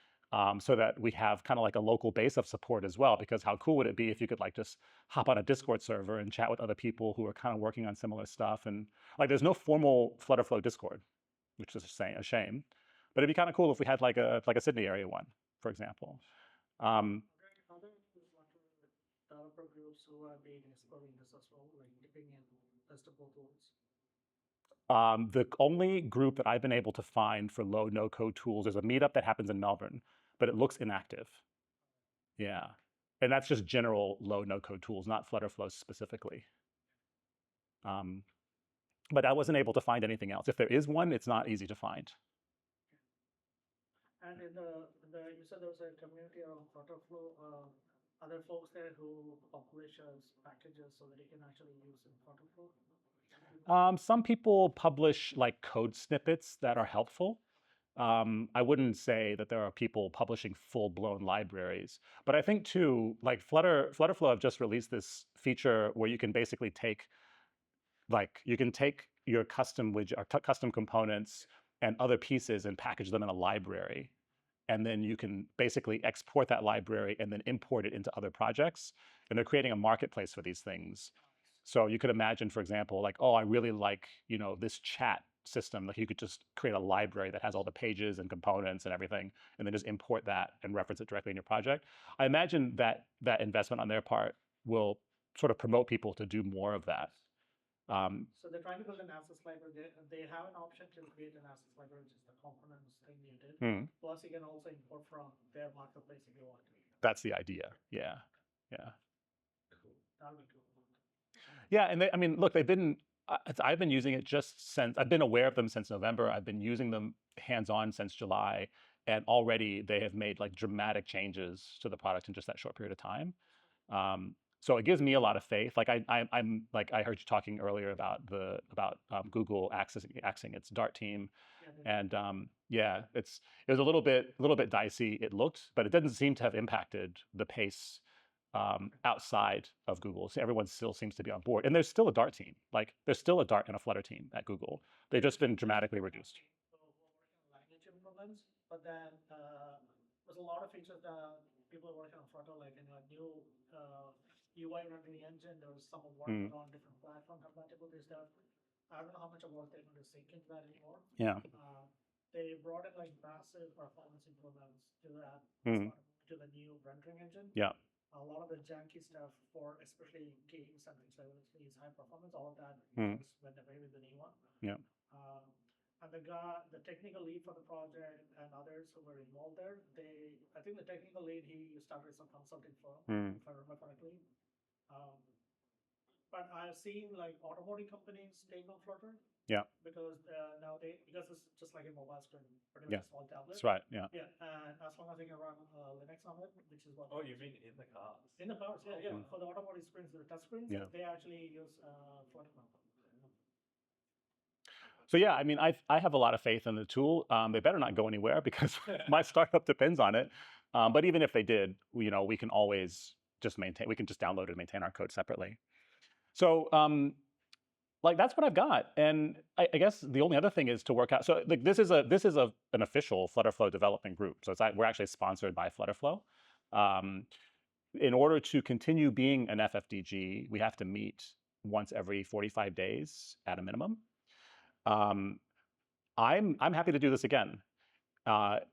so that we have kind of like a local base of support as well. Because how cool would it be if you could like just hop on a Discord server and chat with other people who are kind of working on similar stuff? And like there's no formal FlutterFlow Discord, which is a shame. But it'd be kind of cool if we had like a Sydney area one, for example. Are there developer groups who have been exploring this as well, like dipping in testable tools? The only group that I've been able to find for low no-code tools is a meetup that happens in Melbourne, but it looks inactive. Yeah. And that's just general low no-code tools, not FlutterFlow specifically. But I wasn't able to find anything else. If there is one, it's not easy to find. And you said there was a community around FlutterFlow. Are there folks there who publish packages so that you can actually use in FlutterFlow? Some people publish like code snippets that are helpful. I wouldn't say that there are people publishing full-blown libraries, but I think too, like FlutterFlow have just released this feature where you can basically take your custom widget or custom components and other pieces and package them in a library. And then you can basically export that library and then import it into other projects. And they're creating a marketplace for these things. So you could imagine, for example, like, oh, I really like, this chat system. Like you could just create a library that has all the pages and components and everything, and then just import that and reference it directly in your project. I imagine that investment on their part will sort of promote people to do more of that. So they're trying to build an assets library. They have an option to create an assets library, which is the components thing you did. Plus, you can also import from their marketplace if you want to. That's the idea. Yeah. Cool. That'll be cool. Yeah, and look, I've been using it I've been aware of them since November. I've been using them hands-on since July, and already they have made like dramatic changes to the product in just that short period of time. So it gives me a lot of faith. Like I'm like I heard you talking earlier about Google axing its Dart team, and it was a little bit dicey. It looked, but it doesn't seem to have impacted the pace outside of Google. So everyone still seems to be on board, and there's still a Dart team. Like there's still a Dart and a Flutter team at Google. They've just been dramatically reduced. So we're working on language improvements, but then there's a lot of features that people are working on Flutter, like in a new UI rendering engine. There was some work on different platform compatibilities that I don't know how much of work they're going to sink into that anymore. Yeah. they brought in like massive performance improvements to that, Mm. to the new rendering engine. Yeah. A lot of the janky stuff for especially games and things like that is high performance. All of that just went away with the new one. Yeah. And the technical lead for the project and others who were involved there, I think the technical lead, he started some consulting firm, if I remember correctly. But I've seen like automotive companies take on Flutter. Yeah. Because because it's just like a mobile screen, pretty Yeah. much a small tablet. That's right. Yeah. Yeah, and as long as you can run Linux on it, which is what. Oh, you mean in the cars? In the cars, yeah, yeah. For the automotive screens, the touch screens, Yeah. they actually use FlutterFlow. So yeah, I mean, I have a lot of faith in the tool. They better not go anywhere because my startup depends on it. But even if they did, we can always just maintain. We can just download and maintain our code separately. So like that's what I've got. And I guess the only other thing is to work out. So like this is an official FlutterFlow Development Group. So we're actually sponsored by FlutterFlow. In order to continue being an FFDG, we have to meet once every 45 days at a minimum. I'm happy to do this again, but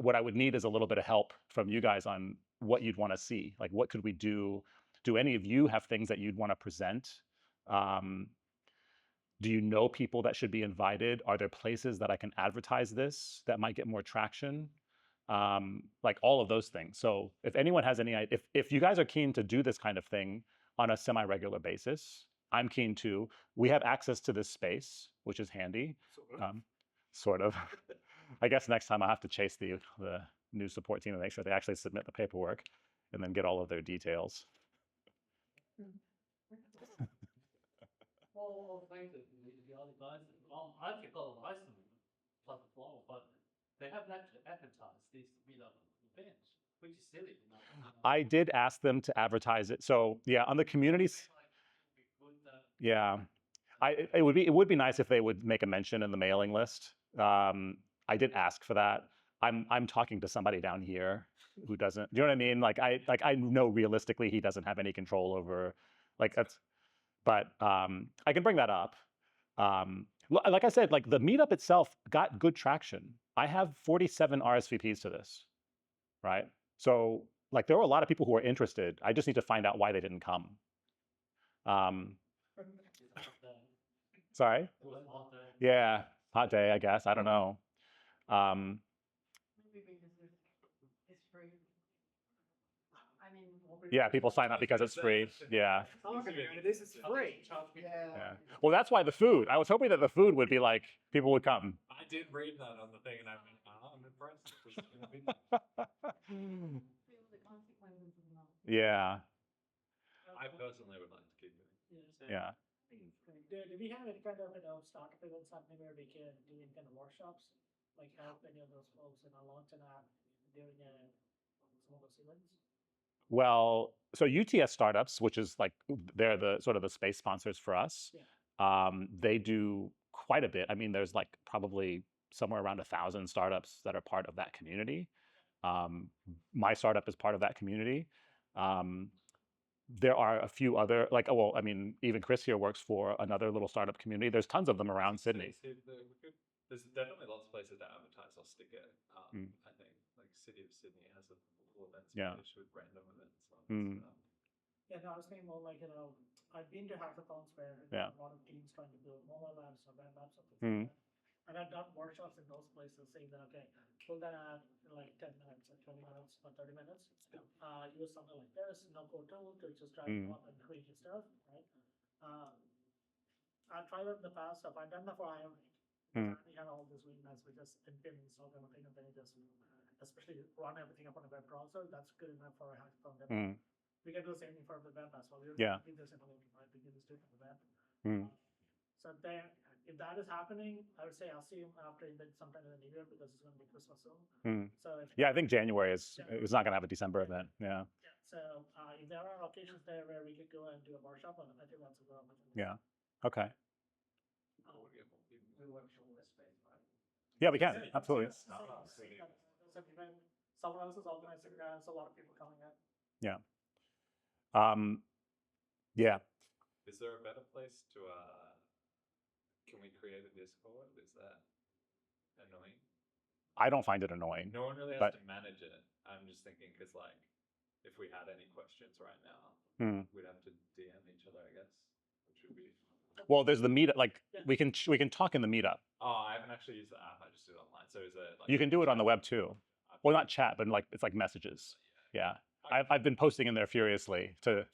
what I would need is a little bit of help from you guys on what you'd want to see. Like, what could we do? Do any of you have things that you'd want to present? Do you know people that should be invited? Are there places that I can advertise this that might get more traction? Like all of those things. So if anyone has any, if you guys are keen to do this kind of thing on a semi-regular basis, I'm keen to. We have access to this space, which is handy. Sort of. I guess next time I have to chase the new support team to make sure they actually submit the paperwork and then get all of their details. Well, thanks to the other guys. Well, I actually got a license FlutterFlow, but they haven't actually advertised these meetup events, which is silly. I did ask them to advertise it. So yeah, on the communities. Yeah, it would be nice if they would make a mention in the mailing list. I did ask for that. I'm talking to somebody down here who doesn't. Do you know what I mean? Like I know realistically he doesn't have any control over, like that's. But I can bring that up. Like I said, like the meetup itself got good traction. I have 47 RSVPs to this, right? So like there were a lot of people who were interested. I just need to find out why they didn't come. Sorry? Yeah, hot day, I guess. I don't know. Yeah, people sign up because it's free. Yeah. This is free. Yeah. Well, that's why the food. I was hoping that the food would be like people would come. I did read that on the thing, and I went, I'm impressed. Yeah. I personally would like to keep doing it. Yeah. Do we have any kind of startup events happening where we can do any kind of workshops, like help any of those folks launch an app during some of those events? Well, so UTS Startups, which is like they're the sort of the space sponsors for us. Yeah. They do quite a bit. I mean, there's like probably somewhere around 1,000 startups that are part of that community. My startup is part of that community. There are a few other, like, well, I mean, even Chris here works for another little startup community. There's tons of them around Sydney. There's definitely lots of places to advertise or stick it. I think, like City of Sydney has a cool events page with random events. Yeah, no, I was thinking more like, I've been to hackathons where a lot of teams trying to build mobile apps or web apps or things like that. And I've done workshops in those places saying that, okay, build that app in like 10 minutes or 20 minutes or 30 minutes. Use something like this, no code tool to just drag it up and create your stuff, right? I've tried it in the past stuff. I've done that for IoT. We have all this really nice, we just npm install everything and then you just, especially run everything up on a web browser, that's good enough for a hackathon. We can do the same thing for the web as well. We don't need this implementing, right? We can just do it for the web. So then, if that is happening, I would say I'll see him after sometime in the new year because it's going to be Christmas soon. So yeah, I think January is it's not going to have a December event. Yeah. Yeah. So if there are occasions there where we could go and do a workshop, I think that's a good opportunity. Yeah. Okay. We workshop this space, right? Yeah, we can absolutely. Someone else is organizing that, so a lot of people coming in. Yeah. Yeah. Is there a better place to? Can we create a Discord? Is that? annoying? I don't find it annoying. No one really has but- to manage it. I'm just thinking because like if we had any questions right now, we'd have to DM each other, I guess, which would be. Well, there's the meetup. Like we can talk in the meetup. Oh, I haven't actually used the app. I just do it online. So is it like You can do it on the web too. Well, not chat, but like it's like messages. Yeah. I've been posting in there furiously to.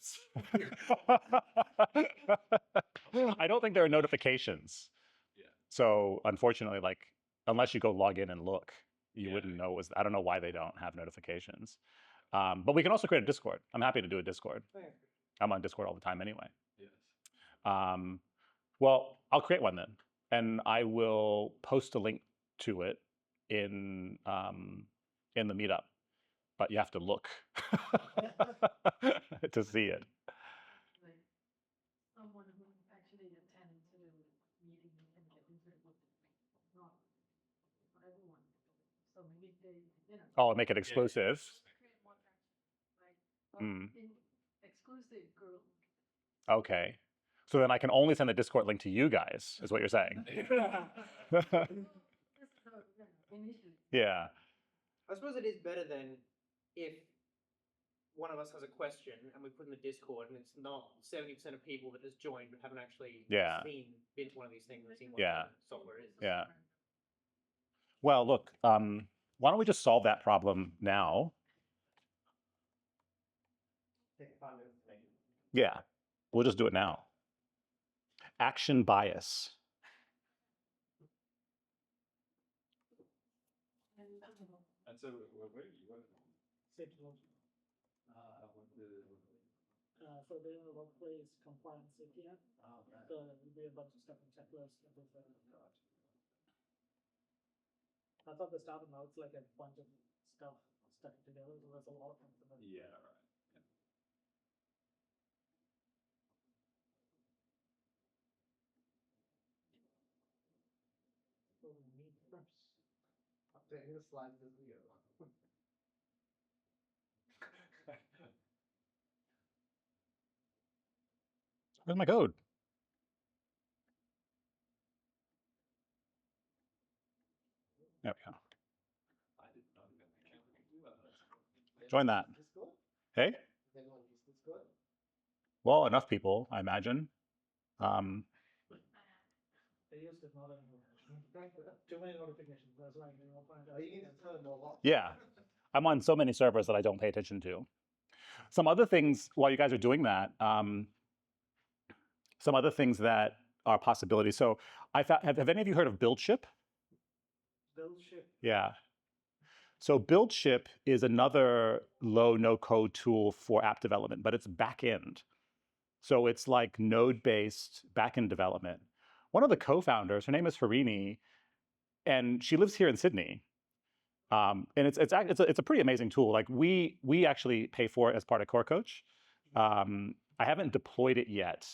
I don't think there are notifications. Yeah. So unfortunately, like unless you go log in and look, you wouldn't know. I don't know why they don't have notifications. But we can also create a Discord. I'm happy to do a Discord. I'm on Discord all the time anyway. Yes. Well, I'll create one then, and I will post a link to it in the meetup. But you have to look to see it. Someone who actually attends to the meeting and get into it with not everyone. So maybe they, Oh, make it exclusive. create more traction. Like exclusive group. Okay. So then I can only send the Discord link to you guys, is what you're saying. This is how initially. Yeah. I suppose it is better than if one of us has a question and we put in the Discord and it's not 70% of people that just joined but haven't actually been to one of these things and seen what the software is. Yeah. Well, look, why don't we just solve that problem now? Yeah, we'll just do it now. Action bias. And so where you went? So they are workplace compliance API. So there will be a bunch of stuff in checklists and things like that. That's how they started. Now it's like a bunch of stuff stuck together. So there's a lot of things. Yeah, right. Updating the slides as we go. Where's my code? There we go. I did not even think we could do that. Join that. Hey? Everyone use Discord? Well, enough people, I imagine. They used it not anymore. Too many notifications. That's why they don't find out. You need to turn them all off. Yeah. I'm on so many servers that I don't pay attention to. Some other things, while you guys are doing that, some other things that are possibilities. So I found, have any of you heard of BuildShip? BuildShip. Yeah. So BuildShip is another low no-code tool for app development, but it's back-end. So it's like node-based back-end development. One of the co-founders, her name is Harini, and she lives here in Sydney. And it's a pretty amazing tool. Like we actually pay for it as part of Core Coach. I haven't deployed it yet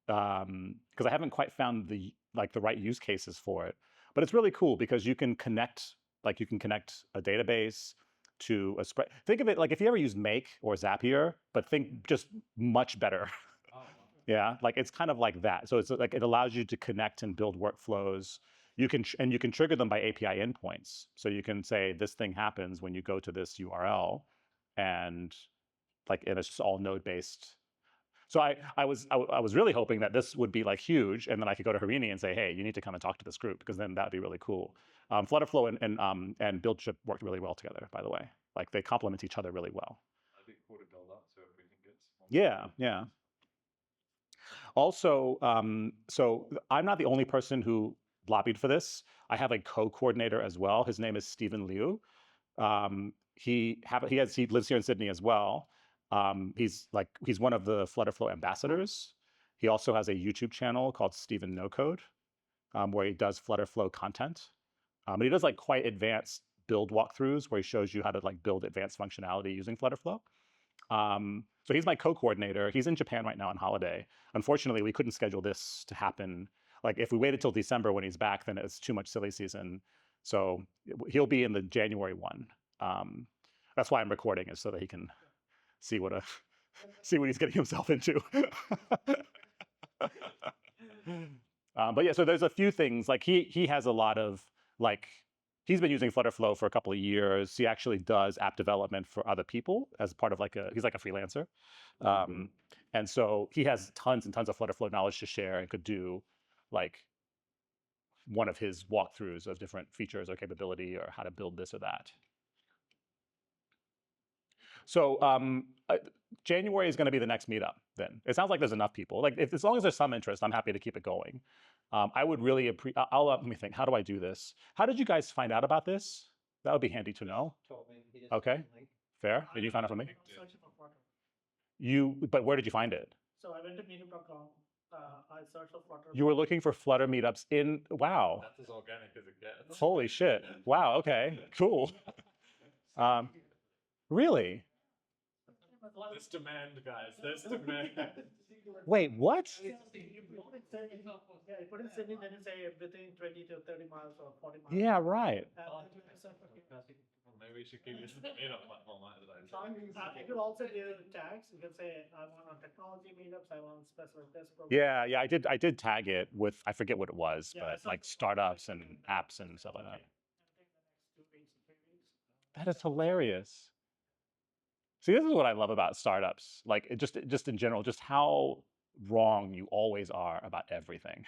because I haven't quite found the right use cases for it. But it's really cool because you can connect a database to a spread. Think of it like if you ever use Make or Zapier, but think just much better. Yeah, like it's kind of like that. So it's like it allows you to connect and build workflows. You can trigger them by API endpoints. So you can say this thing happens when you go to this URL, and it's just all node based. So I was really hoping that this would be like huge, and then I could go to Harini and say, hey, you need to come and talk to this group, because then that'd be really cool. FlutterFlow and BuildShip worked really well together, by the way. Like they complement each other really well. That'd be cool to build up, so if we can get some. Yeah. Also, so I'm not the only person who lobbied for this. I have a co-coordinator as well. His name is Stephen Liu. He lives here in Sydney as well. He's one of the FlutterFlow ambassadors. He also has a YouTube channel called Stephen No Code, where he does FlutterFlow content. And he does like quite advanced build walkthroughs where he shows you how to like build advanced functionality using FlutterFlow. So he's my co-coordinator. He's in Japan right now on holiday. Unfortunately, we couldn't schedule this to happen. Like if we waited till December when he's back, then it's too much silly season. So he'll be in the January one. That's why I'm recording, is so that he can see what he's getting himself into. But yeah, so there's a few things. Like he has a lot of like he's been using FlutterFlow for a couple of years. He actually does app development for other people as part of he's like a freelancer. And so he has tons and tons of FlutterFlow knowledge to share and could do like one of his walkthroughs of different features or capability or how to build this or that. So January is going to be the next meetup then. It sounds like there's enough people. Like as long as there's some interest, I'm happy to keep it going. I would really appreciate, let me think, how do I do this? How did you guys find out about this? That would be handy to know. Told me, he just Okay, told me. fair. Did you find out from me? I'm searching for Flutter. But where did you find it? So I went to meetup.com. I searched for Flutter. You were looking for Flutter meetups wow. That's as organic as it gets. Holy shit. Wow, okay, cool. Really? There's demand, guys. There's demand. Wait, what? Yeah, you put in Sydney, then you say within 20 to 30 miles or 40 miles. Yeah, right. Maybe we should keep this meetup platform. You could also do tags. You can say, I want on technology meetups, I want specific this program. Yeah, I did tag it with, I forget what it was, Yeah, but it's like something- startups and apps and stuff like that. I think the next 2 weeks or 3 weeks. That is hilarious. See, this is what I love about startups. Like just in general, just how wrong you always are about everything.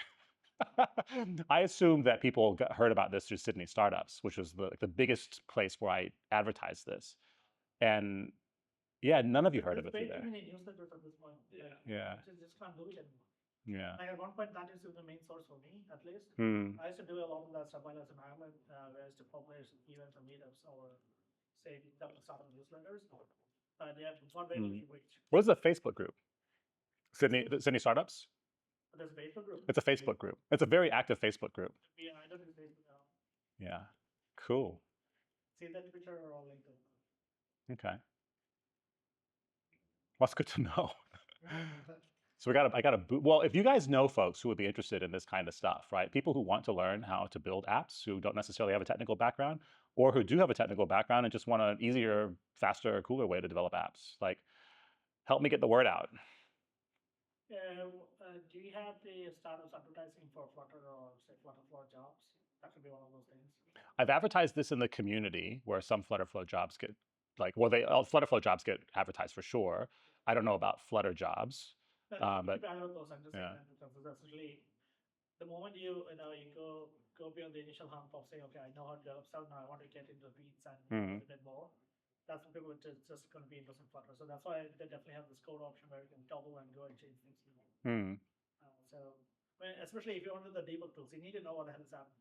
I assumed that people heard about this through Sydney Startups, which was the biggest place where I advertised this. And yeah, none of you heard of it through There's there. way too many newsletters at this point. Yeah. Just can't do it anymore. Yeah. Like at one point, that used to be the main source for me, at least. Hmm. I used to do a lot of that stuff while I was in Ireland, where I used to publish events or meetups or say startup newsletters. They have one way to be reached. What is the Facebook group? Sydney Startups? There's a Facebook group. It's a Facebook group. It's a very active Facebook group. Yeah, I don't use Facebook now. Yeah. Cool. See that Twitter or LinkedIn. Okay. Well, that's good to know. So I got to boot. Well, if you guys know folks who would be interested in this kind of stuff, right? People who want to learn how to build apps, who don't necessarily have a technical background, or who do have a technical background and just want an easier, faster, cooler way to develop apps, like help me get the word out. Do you have the startups advertising for Flutter or say FlutterFlow jobs? That could be one of those things. I've advertised this in the community where some FlutterFlow jobs get FlutterFlow jobs get advertised for sure. I don't know about Flutter jobs. But I don't know. I'm just saying yeah. that because that's really the moment you go beyond the initial hump of saying, okay, I know how to develop stuff now. I want to get into the weeds and a bit more. That's when people are just going to be interested in Flutter. So that's why they definitely have this code option where you can toggle and go and change things. Especially if you want to do the debug tools, you need to know what the hell is happening.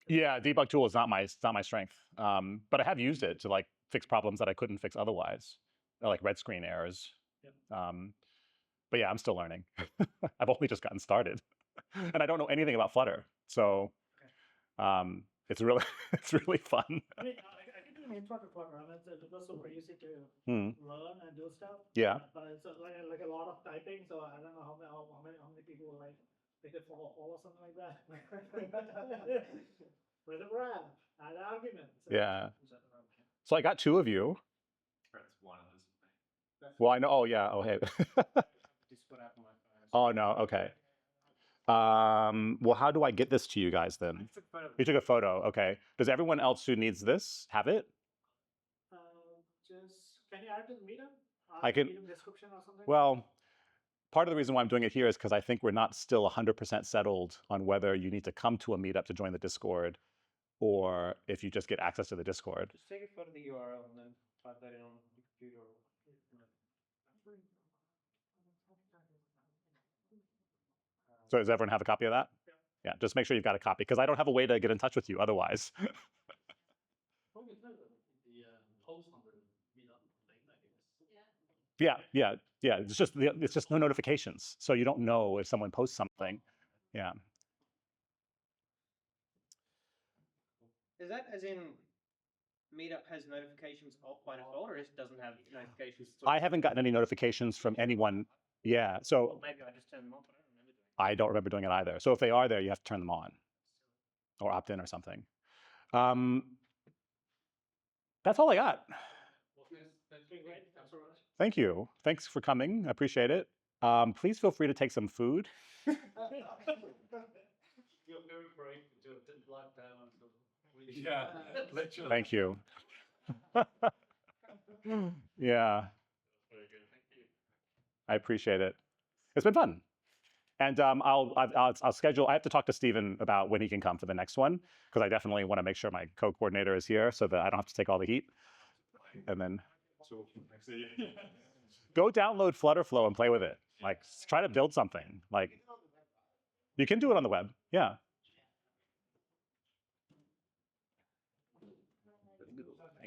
Yeah, debug tool is not my strength, but I have used it to like fix problems that I couldn't fix otherwise, like red screen errors. Yep. But yeah, I'm still learning. I've only just gotten started, and I don't know anything about Flutter, so it's really fun. I mean, I can do an intro to Flutter. I mean, it was super easy to learn and do stuff. Yeah. But it's like a lot of typing, so I don't know how many people will like pick it for all or something like that. With a graph, add arguments. Yeah. So I got 2 of you. That's one of those. Well, I know. Oh yeah. Oh hey. Oh no. Okay. Well, how do I get this to you guys then? You took a photo. Okay. Does everyone else who needs this have it? Can you add to the meetup? I can. Meetup description or something? Well, part of the reason why I'm doing it here is because I think we're not still 100% settled on whether you need to come to a meetup to join the Discord, or if you just get access to the Discord. Just take a photo of the URL and then type that in on the computer. So does everyone have a copy of that? Yeah, just make sure you've got a copy, because I don't have a way to get in touch with you otherwise. Yeah. It's just no notifications, so you don't know if someone posts something. Yeah. Is that as in Meetup has notifications off by default, or it doesn't have notifications? I haven't gotten any notifications from anyone. Yeah, so Well, maybe I just turned them off. I don't remember doing it. I don't remember doing it either. So if they are there, you have to turn them on or opt in or something. That's all I got. Thank you. Thanks for coming. I appreciate it. Please feel free to take some food. You're very brave to do a live demo. Yeah, literally. Thank you. Yeah, Very good. Thank you. I appreciate it. It's been fun. And I'll schedule. I have to talk to Steven about when he can come for the next one, because I definitely want to make sure my co-coordinator is here so that I don't have to take all the heat. And then go download FlutterFlow and play with it. Like, try to build something. Like, you can do it on the web. Yeah.